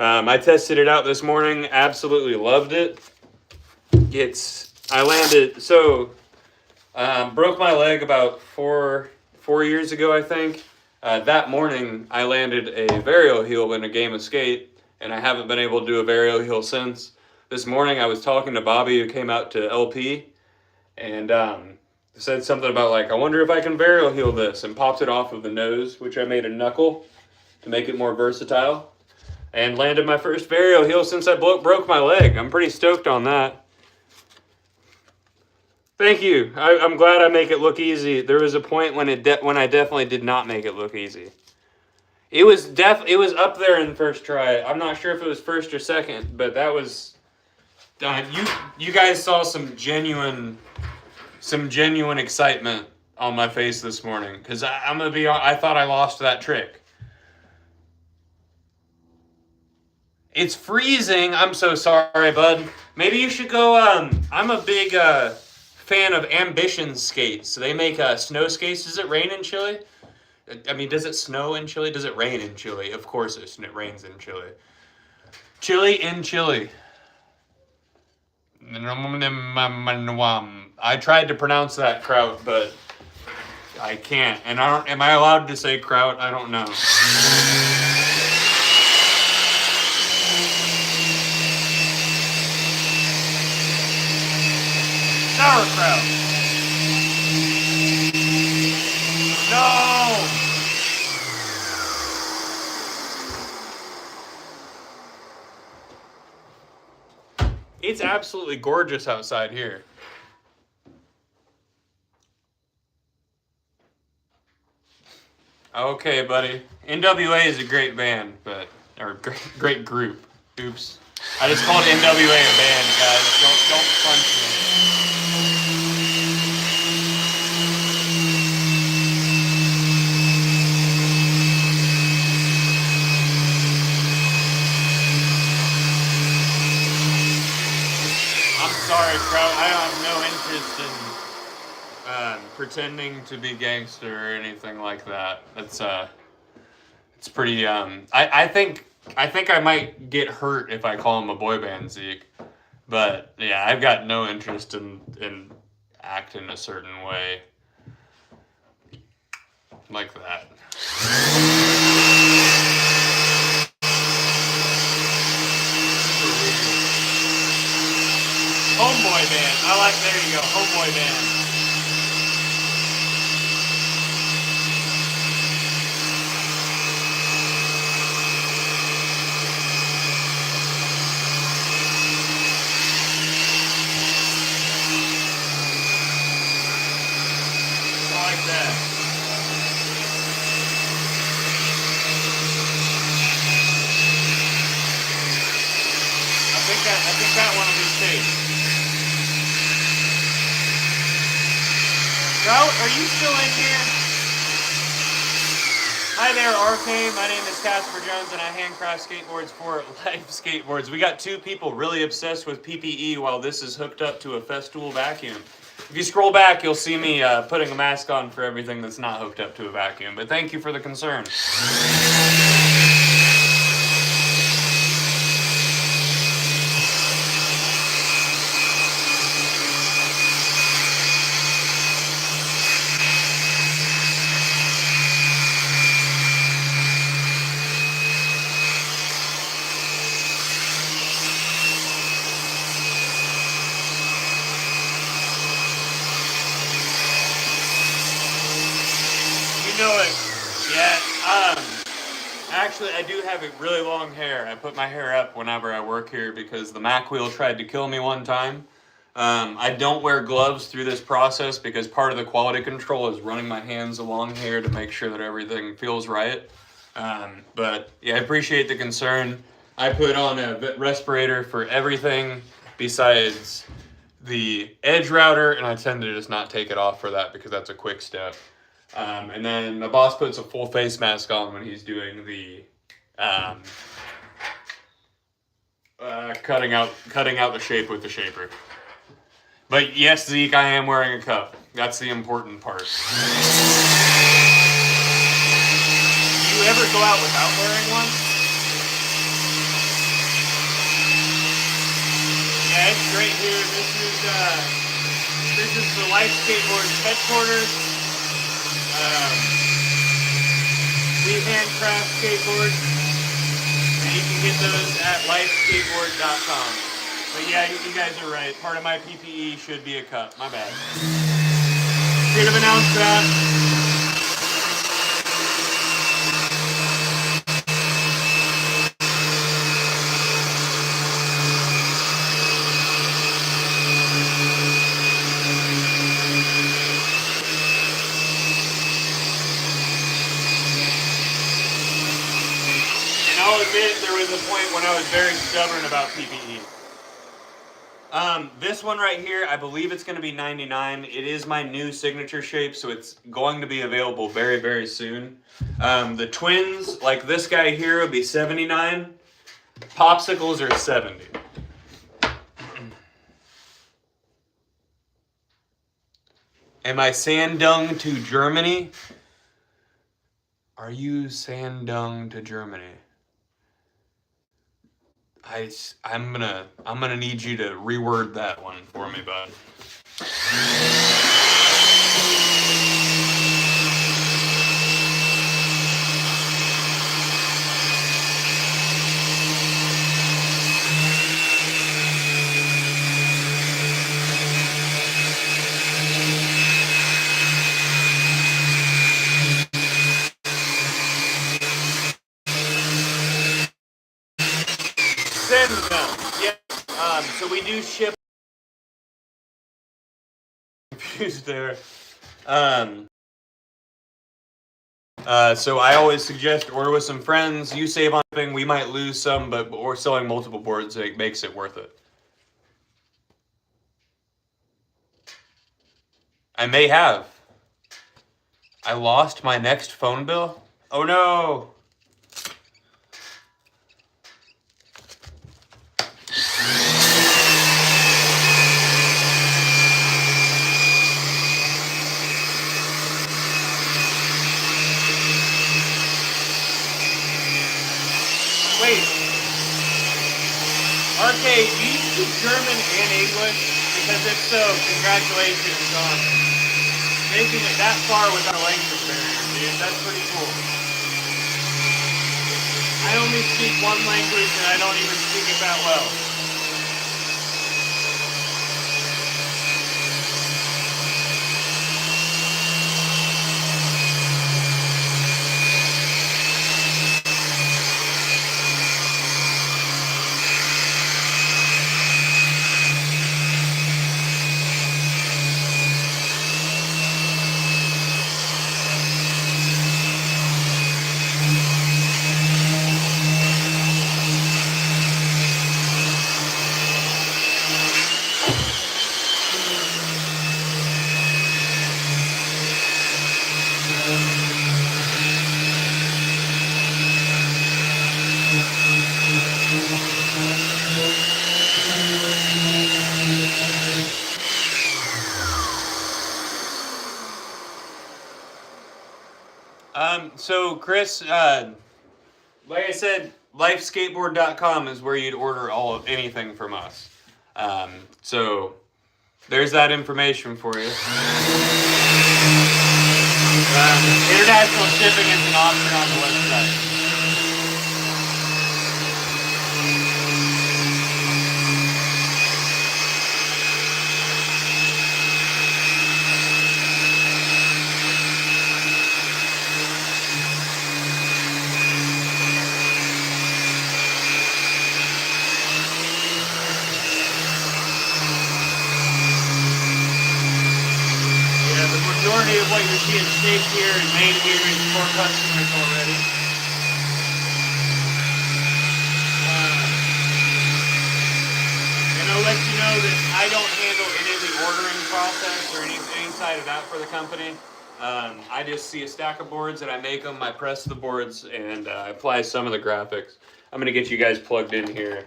I tested it out this morning, absolutely loved it. Broke my leg about four years ago, I think. That morning, I landed a varial heel in a game of skate, and I haven't been able to do a varial heel since. This morning, I was talking to Bobby, who came out to LP, and said something about, like, I wonder if I can varial heel this, and popped it off of the nose, which I made a knuckle to make it more versatile, and landed my first varial heel since I broke my leg. I'm pretty stoked on that. Thank you. I'm glad I make it look easy. There was a point when I definitely did not make it look easy. It was up there in the first try. I'm not sure if it was first or second, but that was done. You guys saw some genuine excitement on my face this morning because I'm gonna be. I thought I lost that trick. It's freezing. I'm so sorry, bud. Maybe you should go. I'm a big fan of Ambition skates. So they make snow skates. Does it rain in Chile? I mean, does it snow in Chile? Does it rain in Chile? Of course it rains in Chile. Chile in Chile. I tried to pronounce that kraut, but I can't. And am I allowed to say kraut? I don't know. Sauerkraut. No! It's absolutely gorgeous outside here. Okay, buddy. NWA is a great band, or great group. Oops. I just called NWA a band, guys. Don't punch me. I'm sorry, Kraut. I have no interest in pretending to be gangster or anything like that. It's pretty. I think I might get hurt if I call him a boy band, Zeke. But yeah, I've got no interest in acting a certain way like that. Homeboy band. There you go. Homeboy band. I think that one will be safe. Trout, are you still in here? Hi there, RK. My name is Casper Jones, and I handcraft skateboards for Life Skateboards. We got two people really obsessed with PPE while this is hooked up to a Festool vacuum. If you scroll back, you'll see me putting a mask on for everything that's not hooked up to a vacuum. But thank you for the concern. Actually, I do have really long hair. I put my hair up whenever I work here because the Mack wheel tried to kill me one time. I don't wear gloves through this process because part of the quality control is running my hands along here to make sure that everything feels right. But yeah, I appreciate the concern. I put on a respirator for everything besides the edge router, and I tend to just not take it off for that because that's a quick step. And then my boss puts a full face mask on when he's doing the cutting out the shape with the shaper. But yes, Zeke, I am wearing a cup. That's the important part. Do you ever go out without wearing one? Yeah, it's great here. This is the Life Skateboards headquarters. We handcraft skateboards, and you can get those at lifeskateboard.com. But yeah, you guys are right. Part of my PPE should be a cup. My bad. Should have announced that. And I'll admit there was a point when I was very stubborn about PPE. This one right here, I believe it's going to be $99. It is my new signature shape, so it's going to be available very, very soon. The twins, like this guy here, will be $79. Popsicles are $70. Am I sandung to Germany? Are you sandung to Germany? I'm gonna need you to reword that one for me, bud. Send them. Yeah. So we do ship. Confused there. So I always suggest order with some friends. You save on shipping. We might lose some, but we're selling multiple boards. It makes it worth it. I may have. I lost my next phone bill. Oh no. Wait. RK, do you speak German and English? Because if so, congratulations on making it that far without a language barrier, dude. That's pretty cool. I only speak one language and I don't even speak it that well. So Chris, like I said, lifeskateboard.com is where you'd order anything from us. So there's that information for you. International shipping is an option on the website. Majority of what you're seeing shaped here and made here is for customers already. And I'll let you know that I don't handle any of the ordering process or any side of that for the company. I just see a stack of boards and I make them, I press the boards, and I apply some of the graphics. I'm going to get you guys plugged in here.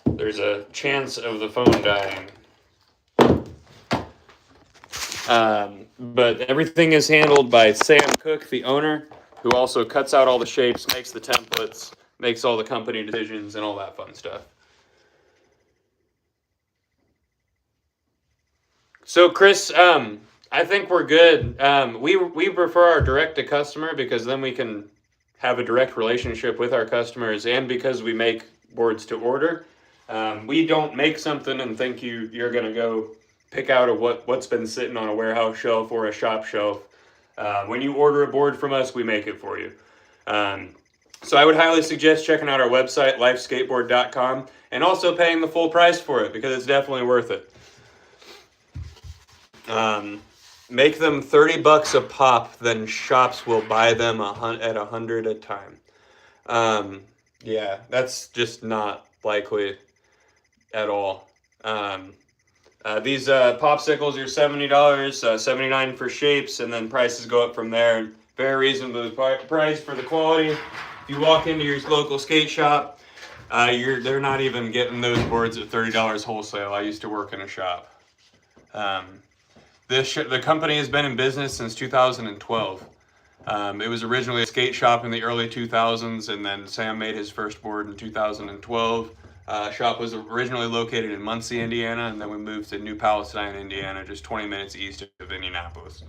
There's a chance of the phone dying. But everything is handled by Sam Cook, the owner, who also cuts out all the shapes, makes the templates, makes all the company decisions, and all that fun stuff. So, Chris, I think we're good. We prefer our direct to customer because then we can have a direct relationship with our customers, and because we make boards to order. We don't make something and think you're going to go pick out of what's been sitting on a warehouse shelf or a shop shelf. When you order a board from us, we make it for you. So I would highly suggest checking out our website, lifeskateboard.com, and also paying the full price for it because it's definitely worth it. Make them $30 a pop, then shops will buy them at $100 a time. Yeah, that's just not likely at all. These popsicles are $70, $79 for shapes, and then prices go up from there. Very reasonable price for the quality. If you walk into your local skate shop, they're not even getting those boards at $30 wholesale. I used to work in a shop. The company has been in business since 2012. It was originally a skate shop in the early 2000s, and then Sam made his first board in 2012. Shop was originally located in Muncie, Indiana, and then we moved to New Palestine, Indiana, just 20 minutes east of Indianapolis.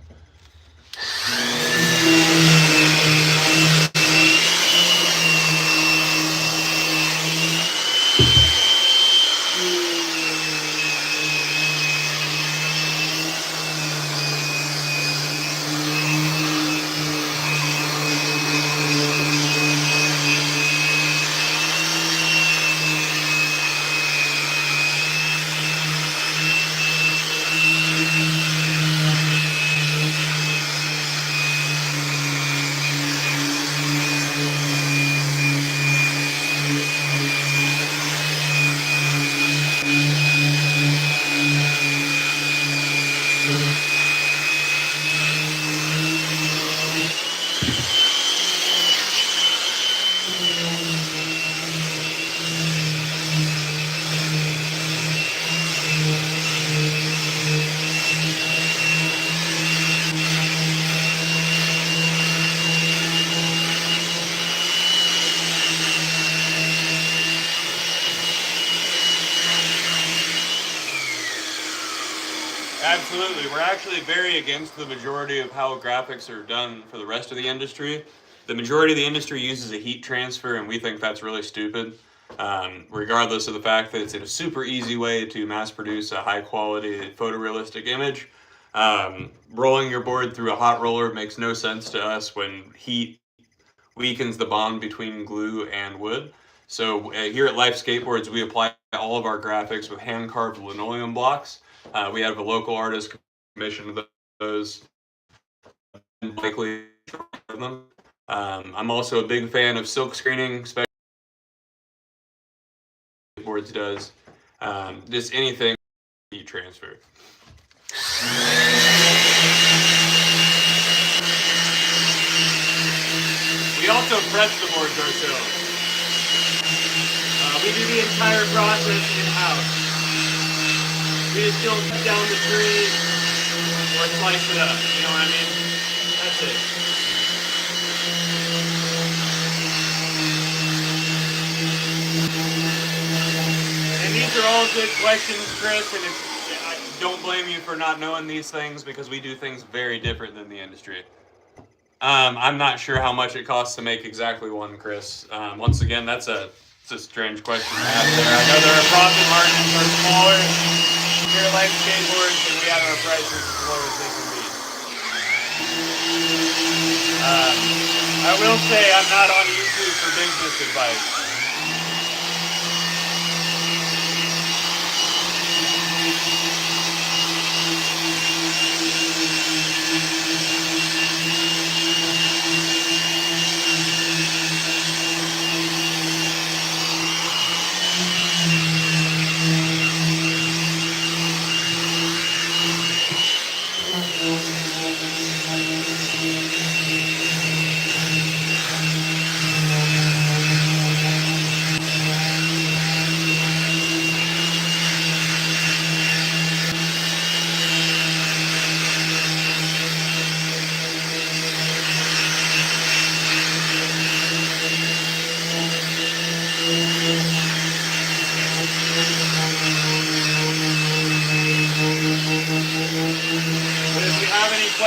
Absolutely. We're actually very against the majority of how graphics are done for the rest of the industry. The majority of the industry uses a heat transfer, and we think that's really stupid. Regardless of the fact that it's a super easy way to mass produce a high quality photorealistic image. Rolling your board through a hot roller makes no sense to us when heat weakens the bond between glue and wood. So here at Life Skateboards, we apply all of our graphics with hand-carved linoleum blocks. We have a local artist commission those. I'm also a big fan of silk screening, especially boards does. Just anything heat transfer. We also press the boards ourselves. We do the entire process in-house. We just don't cut down the tree or slice it up, you know what I mean? That's it. And these are all good questions, Chris, and I don't blame you for not knowing these things because we do things very different than the industry. I'm not sure how much it costs to make exactly one, Chris. Once again, it's a strange question to ask there. I know their profit margins are smaller here at Life Skateboards, and we have our prices as low as they can be. I will say I'm not on YouTube for business advice.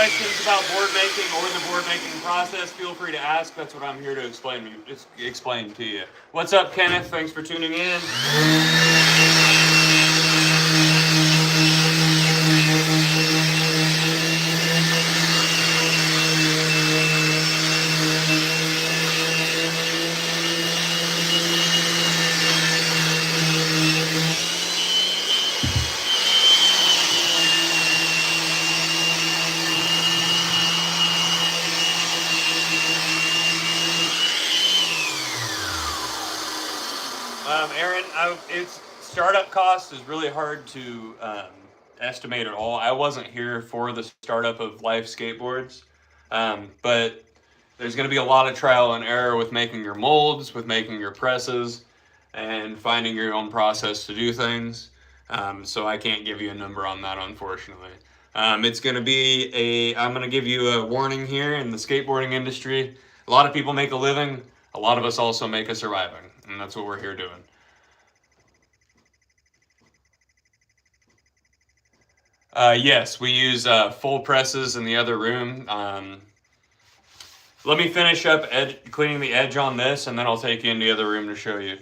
questions about board making or the board making process, feel free to ask. That's what I'm here to explain to you. What's up, Kenneth? Thanks for tuning in. Aaron, it's startup cost is really hard to estimate at all. I wasn't here for the startup of Life Skateboards, but there's going to be a lot of trial and error with making your molds, with making your presses, and finding your own process to do things. So I can't give you a number on that, unfortunately. It's going to be I'm going to give you a warning here in the skateboarding industry. A lot of people make a living. A lot of us also make a surviving, and that's what we're here doing. Yes, we use full presses in the other room. Let me finish up cleaning the edge on this, and then I'll take you into the other room to show you.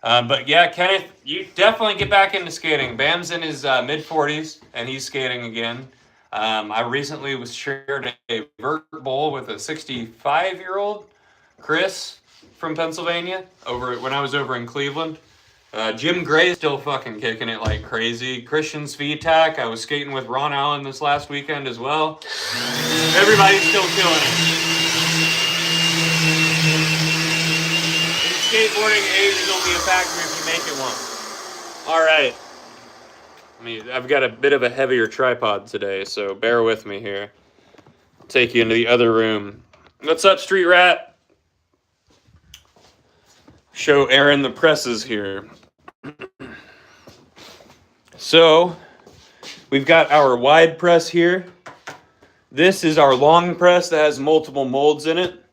But yeah, Kenneth, you definitely get back into skating. Bam's in his mid-40s, and he's skating again. I recently was shared a vert bowl with a 65-year-old, Chris, from Pennsylvania, when I was over in Cleveland. Jim Gray's still fucking kicking it like crazy. Christian Svitak, I was skating with Ron Allen this last weekend as well. Everybody's still killing it. Skateboarding, age is only a factor if you make it once. All right. I've got a bit of a heavier tripod today, so bear with me here. I'll take you into the other room. What's up, Street Rat? Show Aaron the presses here. So, we've got our wide press here. This is our long press that has multiple molds in it.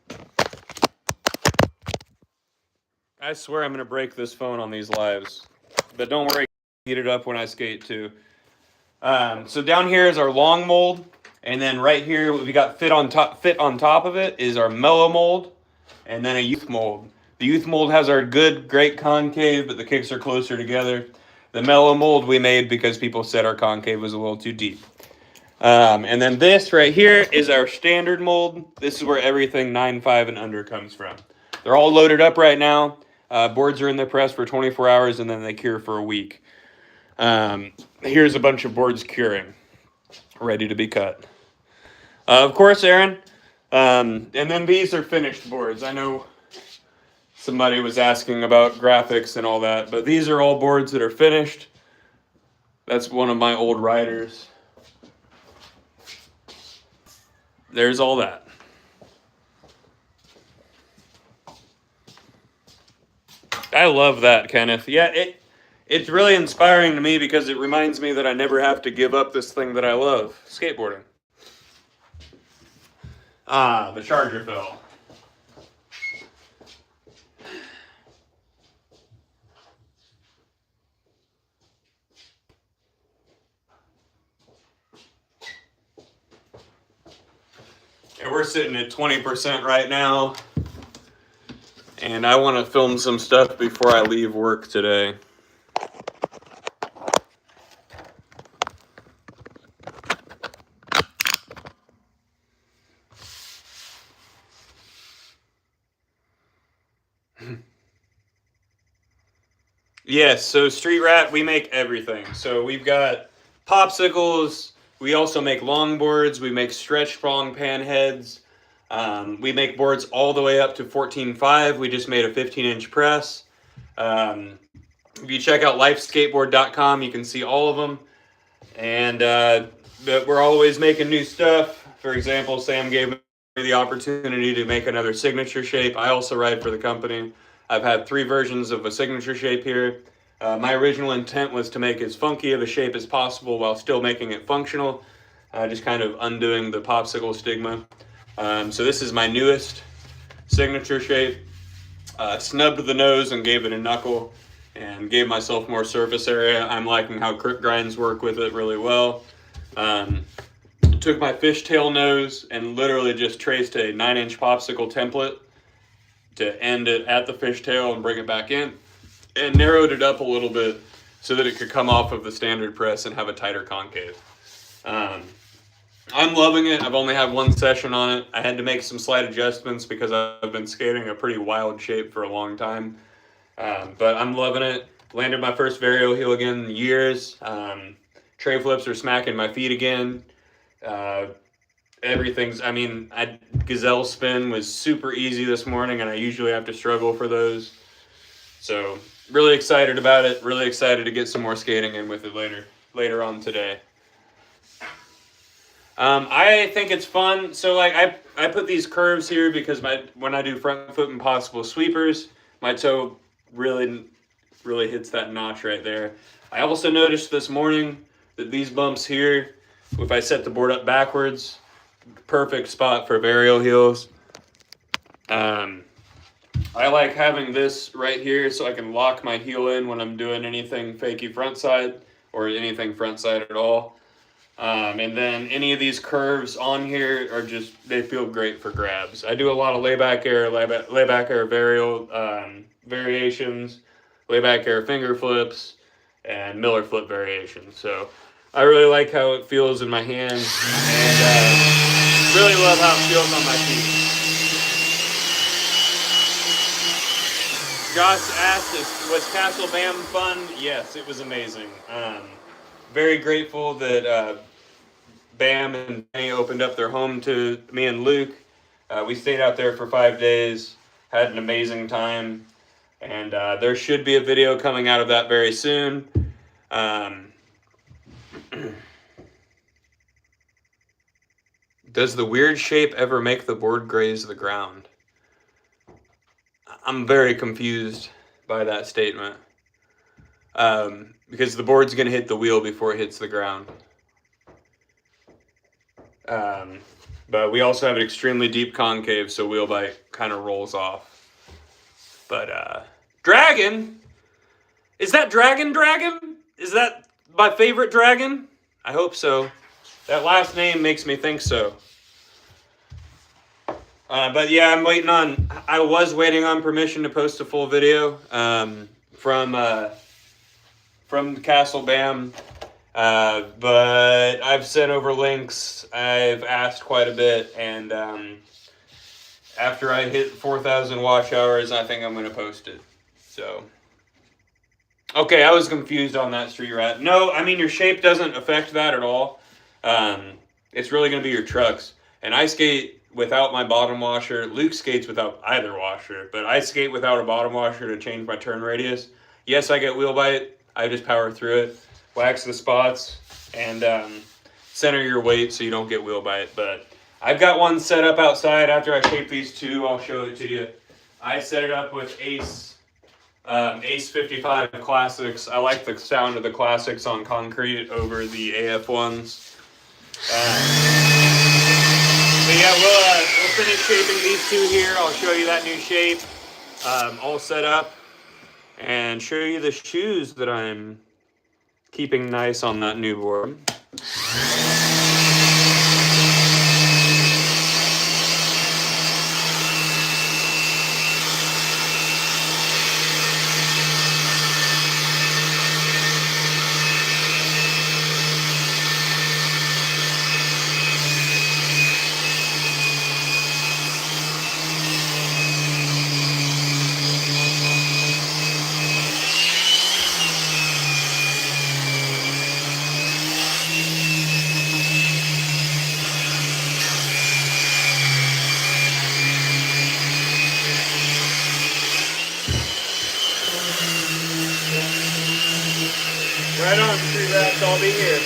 I swear I'm going to break this phone on these lives. But don't worry, I'll heat it up when I skate too. So down here is our long mold. And then right here, what we got fit on top of it is our mellow mold. And then a youth mold. The youth mold has our great concave, but the kicks are closer together. The mellow mold we made because people said our concave was a little too deep. And then this right here is our standard mold. This is where everything 9.5 and under comes from. They're all loaded up right now. Boards are in the press for 24 hours and then they cure for a week. Here's a bunch of boards curing, ready to be cut. Of course, Aaron. And then these are finished boards. I know somebody was asking about graphics and all that, but these are all boards that are finished. That's one of my old riders. There's all that. I love that, Kenneth. Yeah, it's really inspiring to me because it reminds me that I never have to give up this thing that I love, skateboarding. The charger fell. And we're sitting at 20% right now. And I want to film some stuff before I leave work today. Yes, so Street Rat, we make everything. So we've got popsicles. We also make longboards. We make stretch prong pan heads. We make boards all the way up to 14.5. We just made a 15-inch press. If you check out lifeskateboard.com, you can see all of them. And but we're always making new stuff. For example, Sam gave me the opportunity to make another signature shape. I also ride for the company. I've had 3 versions of a signature shape here. My original intent was to make as funky of a shape as possible while still making it functional, just kind of undoing the popsicle stigma. So this is my newest signature shape. Snubbed the nose and gave it a knuckle and gave myself more surface area. I'm liking how grip grinds work with it really well. Took took my fishtail nose and literally just traced a 9-inch popsicle template to end it at the fishtail and bring it back in, and narrowed it up a little bit so that it could come off of the standard press and have a tighter concave. I'm loving it. I've only had one session on it. I had to make some slight adjustments because I've been skating a pretty wild shape for a long time. But I'm loving it. Landed my first varial heel again in years. Tray flips are smacking my feet again. Gazelle spin was super easy this morning, and I usually have to struggle for those. So really excited about it. Really excited to get some more skating in with it later on today. I think it's fun. So like I put these curves here because when I do front foot impossible sweepers, my toe really hits that notch right there. I also noticed this morning that these bumps here, if I set the board up backwards, perfect spot for varial heels. I like having this right here so I can lock my heel in when I'm doing anything fakie front side or anything front side at all. And then any of these curves on here are they feel great for grabs. I do a lot of layback air varial variations, layback air finger flips, and Miller flip variations. So I really like how it feels in my hands, and really love how it feels on my feet. Josh asked, was Castle Bam fun? Yes, it was amazing. Very grateful that Bam and Benny opened up their home to me and Luke. We stayed out there for 5 days, had an amazing time, and there should be a video coming out of that very soon. Does the weird shape ever make the board graze the ground? I'm very confused by that statement. Because the board's going to hit the wheel before it hits the ground. But we also have an extremely deep concave, so wheel bite kind of rolls off. But, Dragon? Is that Dragon? Is that my favorite dragon? I hope so. That last name makes me think so. But yeah, I was waiting on permission to post a full video, from the Castle Bam, but I've sent over links. I've asked quite a bit, and after I hit 4,000 watch hours, I think I'm going to post it. So, okay, I was confused on that, Street Rat. No, I mean, your shape doesn't affect that at all. It's really going to be your trucks. And I skate without my bottom washer. Luke skates without either washer, but I skate without a bottom washer to change my turn radius. Yes, I get wheel bite. I just power through it, wax the spots, and center your weight so you don't get wheel bite. But I've got one set up outside. After I shape these two, I'll show it to you. I set it up with Ace 55 Classics. I like the sound of the Classics on concrete over the AF ones. But yeah, we'll finish shaping these two here. I'll show you that new shape all set up, and show you the shoes that I'm keeping nice on that new board. Right on, Street Rats, I'll be here.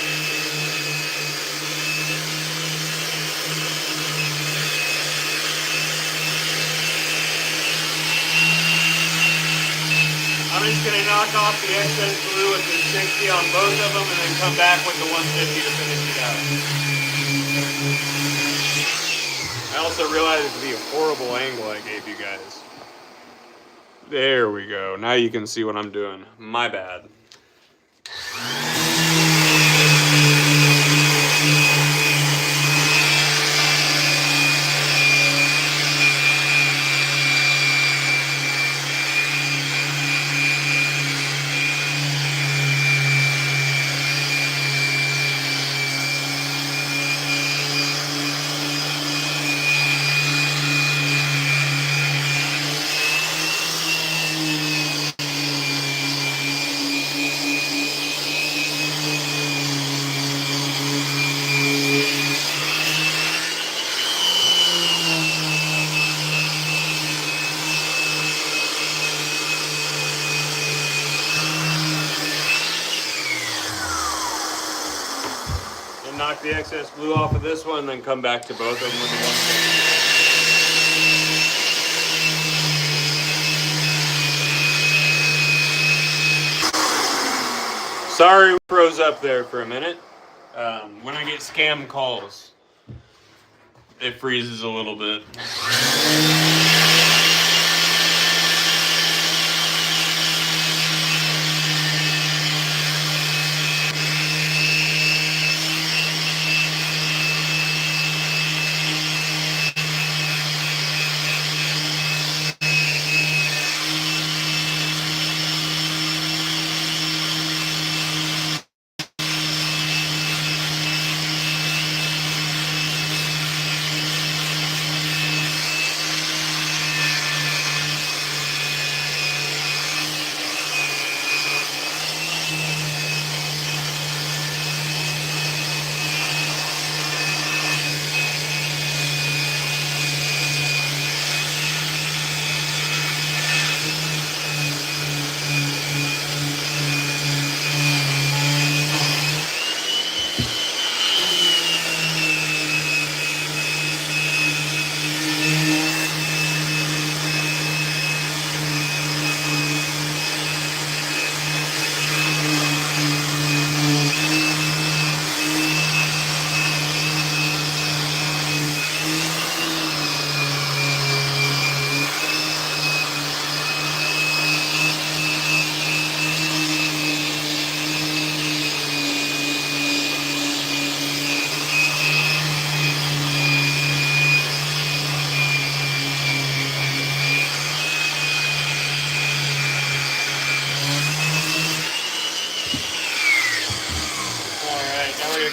I'm just going to knock off the excess glue with the 60 on both of them and then come back with the 150 to finish it out. I also realized the horrible angle I gave you guys. There we go. Now you can see what I'm doing. My bad. knock the excess glue off of this one, then come back to both of them with the 150. Sorry, we froze up there for a minute. When I get scam calls, it freezes a little bit.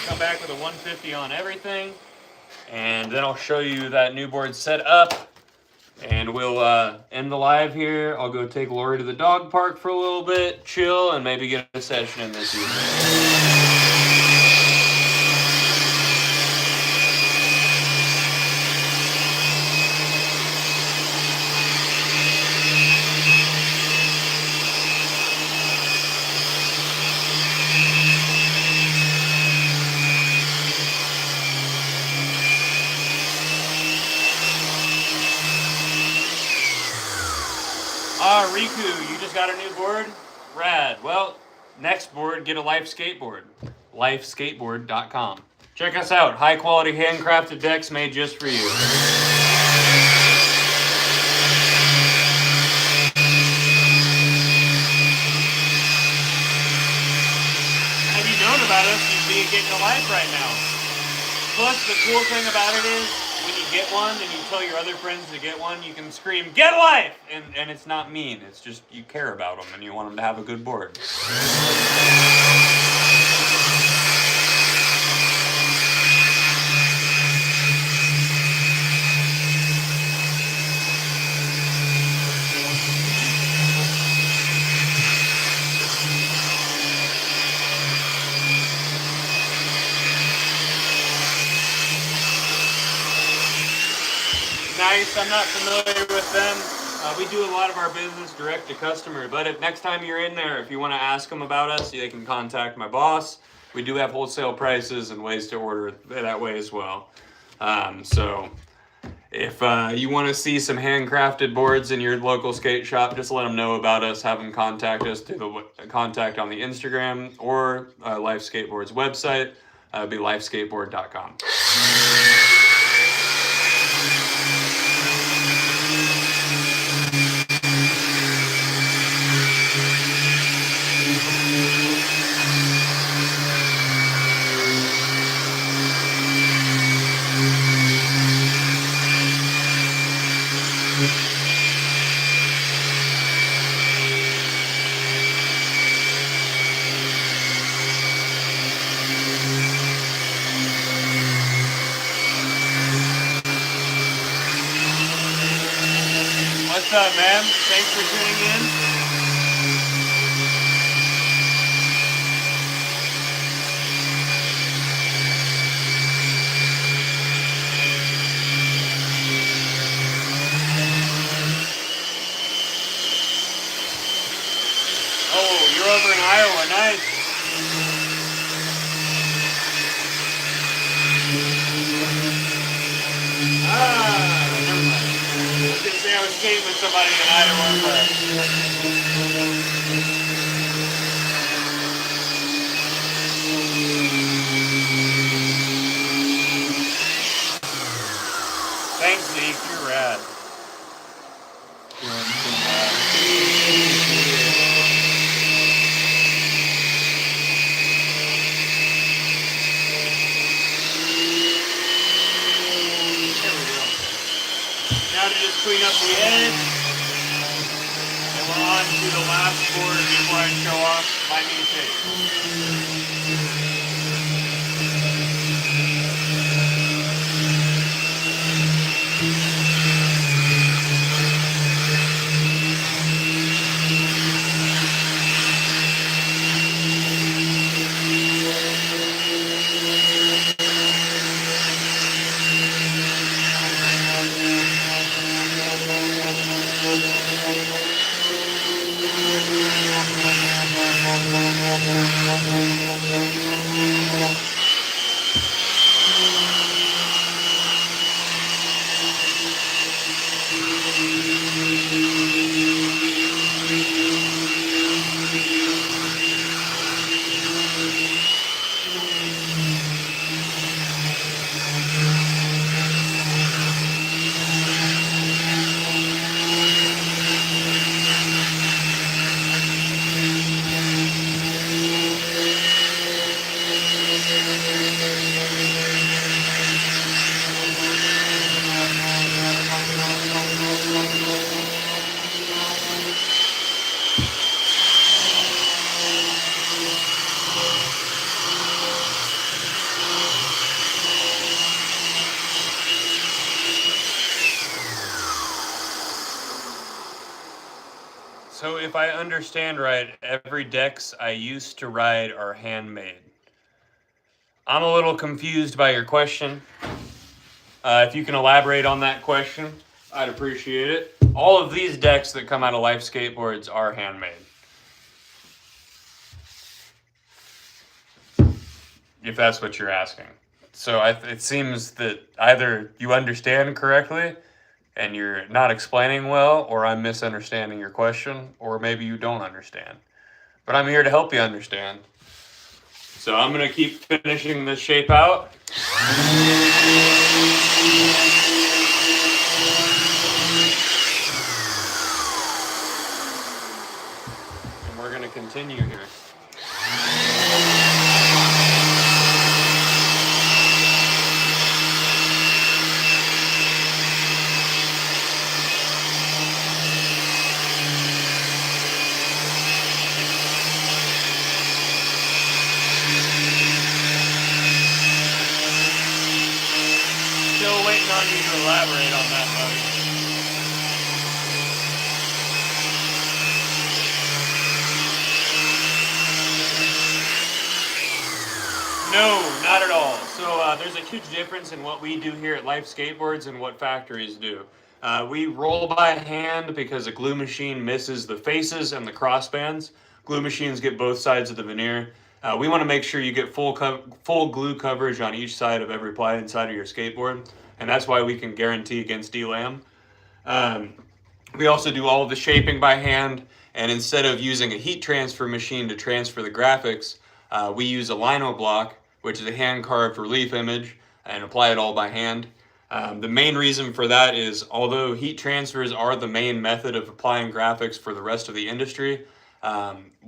Come back with a 150 on everything, and then I'll show you that new board set up, and we'll end the live here. I'll go take Lori to the dog park for a little bit, chill, and maybe get a session in this evening. Riku, you just got a new board? Rad. Well, next board, get a Life Skateboard. LifeSkateboard.com. Check us out. High quality handcrafted decks made just for you. Had you known about us, you'd be getting a life right now. Plus, the cool thing about it is, when you get one and you tell your other friends to get one, you can scream, "Get life!" And it's not mean. It's just you care about them and you want them to have a good board. Nice. I'm not familiar with them. We do a lot of our business direct to customer, but if next time you're in there, if you want to ask them about us, they can contact my boss. We do have wholesale prices and ways to order it that way as well. So if you want to see some handcrafted boards in your local skate shop, just let them know about us. Have them contact us through the contact on the Instagram or Life Skateboards website. It'll be lifeskateboard.com. What's up, man? Thanks for tuning in. Oh, you're over in Iowa. Nice. skate with somebody in either one class. Thanks, Zeke. You're rad. Now to just clean up the edge, and we're on to the last board before I show off my new shape. So if I understand right, every decks I used to ride are handmade. I'm a little confused by your question. If you can elaborate on that question, I'd appreciate it. All of these decks that come out of Life Skateboards are handmade. If that's what you're asking. So it seems that either you understand correctly and you're not explaining well, or I'm misunderstanding your question, or maybe you don't understand. But I'm here to help you understand. So I'm gonna keep finishing this shape out. And we're gonna continue here. Still waiting on you to elaborate on that, buddy. No, not at all. So there's a huge difference in what we do here at Life Skateboards and what factories do. We roll by hand because a glue machine misses the faces and the crossbands. Glue machines get both sides of the veneer. We want to make sure you get full glue coverage on each side of every ply inside of your skateboard, and that's why we can guarantee against delam. We also do all of the shaping by hand, and instead of using a heat transfer machine to transfer the graphics, we use a lino block, which is a hand-carved relief image, and apply it all by hand. The main reason for that is, although heat transfers are the main method of applying graphics for the rest of the industry,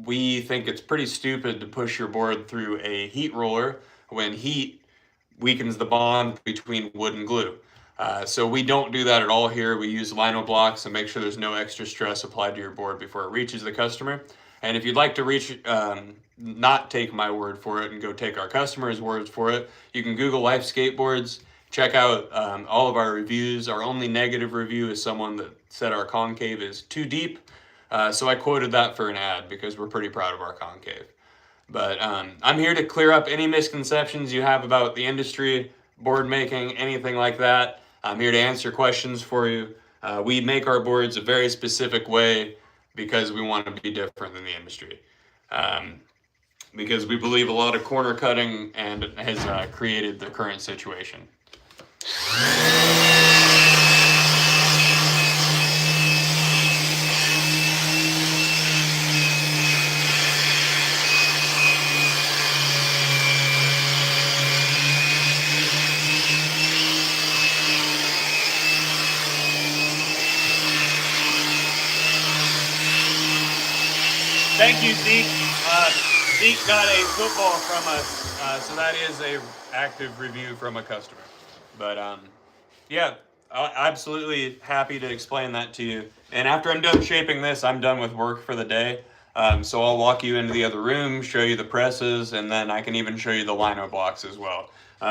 we think it's pretty stupid to push your board through a heat roller when heat weakens the bond between wood and glue. So we don't do that at all here. We use lino blocks and make sure there's no extra stress applied to your board before it reaches the customer. And if you'd like to not take my word for it and go take our customers' words for it, you can Google Life Skateboards, check out all of our reviews. Our only negative review is someone that said our concave is too deep. So I quoted that for an ad because we're pretty proud of our concave. But I'm here to clear up any misconceptions you have about the industry, board making, anything like that. I'm here to answer questions for you. We make our boards a very specific way because we want to be different than the industry. Because we believe a lot of corner cutting and has created the current situation. thank you, Zeke. Zeke got a football from us, so that is a active review from a customer. But yeah, I'm absolutely happy to explain that to you. And after I'm done shaping this, I'm done with work for the day. So I'll walk you into the other room, show you the presses, and then I can even show you the lino blocks as well.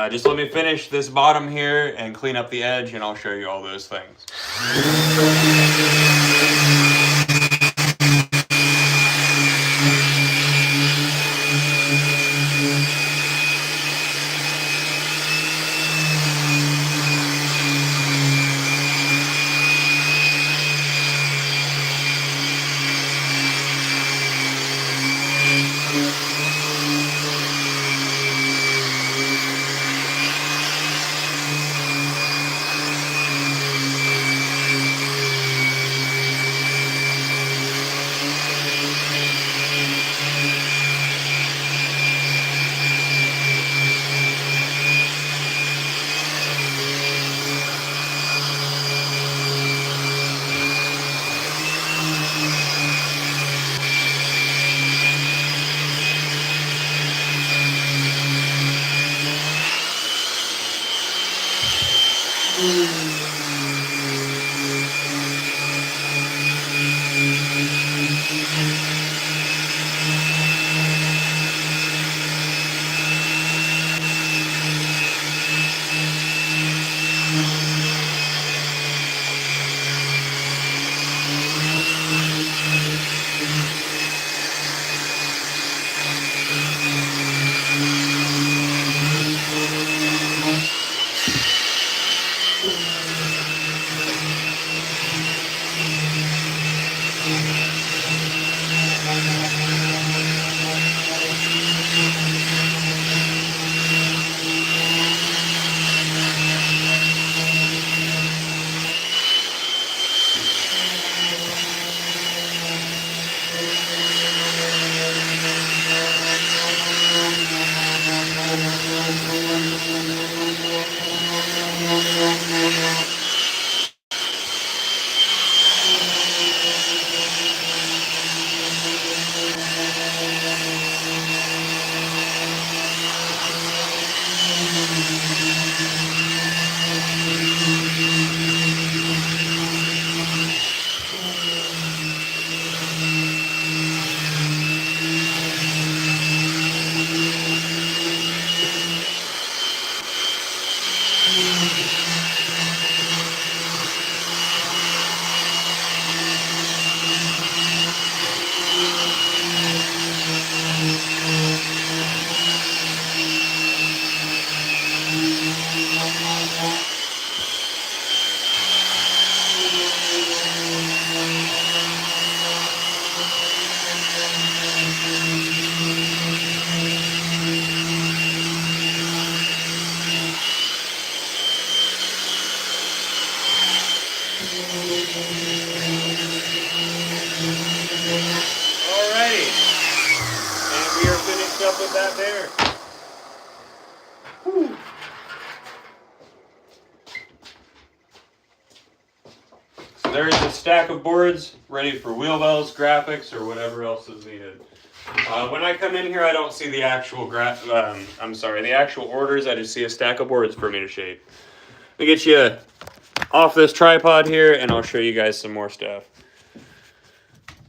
Just let me finish this bottom here and clean up the edge, and I'll show you all those things. Alrighty, and we are finished up with that there. Whew. So there's a stack of boards ready for wheel wells, graphics, or whatever else is needed. When I come in here, I don't see the actual the actual orders. I just see a stack of boards for me to shape. Let me get you off this tripod here, and I'll show you guys some more stuff.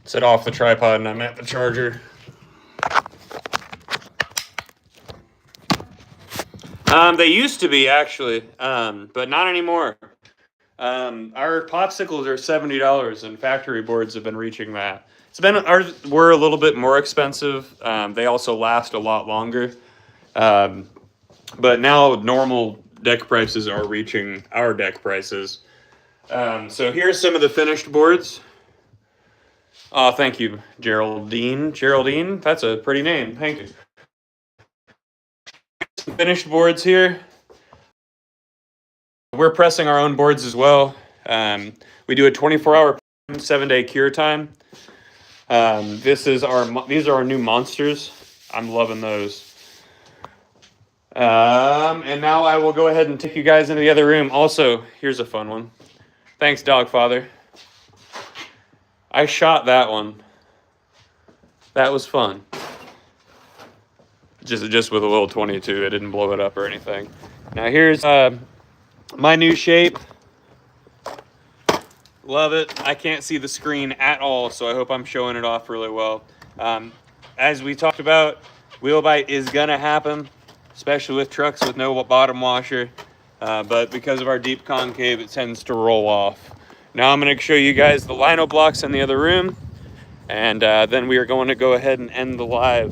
Set off the tripod, and I'm at the charger. They used to be actually, but not anymore. Our popsicles are $70, and factory boards have been reaching that. We're a little bit more expensive. They also last a lot longer. But now normal deck prices are reaching our deck prices. So here's some of the finished boards. Oh, thank you, Geraldine. Geraldine, that's a pretty name. Thank you. Some finished boards here. We're pressing our own boards as well. We do a 24-hour, 7-day cure time. These are our new monsters. I'm loving those. And now I will go ahead and take you guys into the other room. Also, here's a fun one. Thanks, Dogfather. I shot that one. That was fun. Just with a little 22, it didn't blow it up or anything. Now here's my new shape. Love it. I can't see the screen at all, so I hope I'm showing it off really well. As we talked about, wheel bite is gonna happen, especially with trucks with no bottom washer. But because of our deep concave, it tends to roll off. Now I'm gonna show you guys the lino blocks in the other room, and then we are going to go ahead and end the live.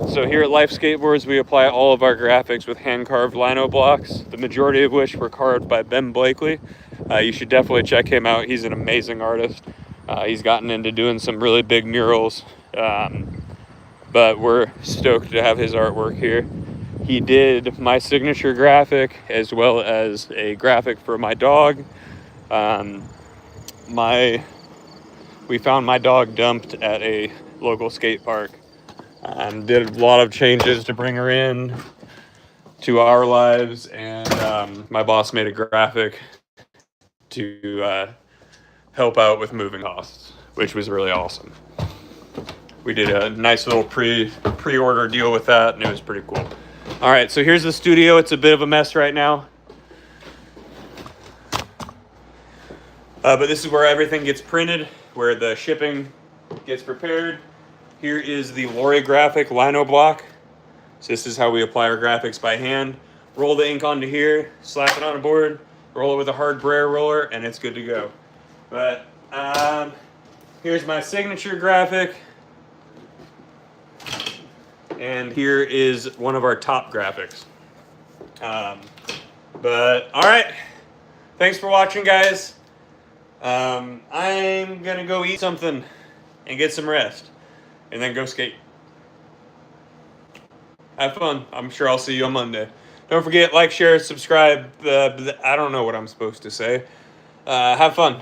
So here at Life Skateboards, we apply all of our graphics with hand-carved lino blocks, the majority of which were carved by Ben Blakely. You should definitely check him out. He's an amazing artist. He's gotten into doing some really big murals, but we're stoked to have his artwork here. He did my signature graphic as well as a graphic for my dog. We found my dog dumped at a local skate park. Did a lot of changes to bring her in to our lives, and my boss made a graphic to help out with moving costs, which was really awesome. We did a nice little pre-order deal with that, and it was pretty cool. All right, so here's the studio. It's a bit of a mess right now, but this is where everything gets printed, where the shipping gets prepared. Here is the Lori graphic lino block. So this is how we apply our graphics by hand. Roll the ink onto here, slap it on a board, roll it with a hard brayer roller, and it's good to go. But here's my signature graphic. And here is one of our top graphics. But all right, thanks for watching, guys. I'm gonna go eat something and get some rest, and then go skate. Have fun. I'm sure I'll see you on Monday. Don't forget, like, share, subscribe. I don't know what I'm supposed to say. Have fun.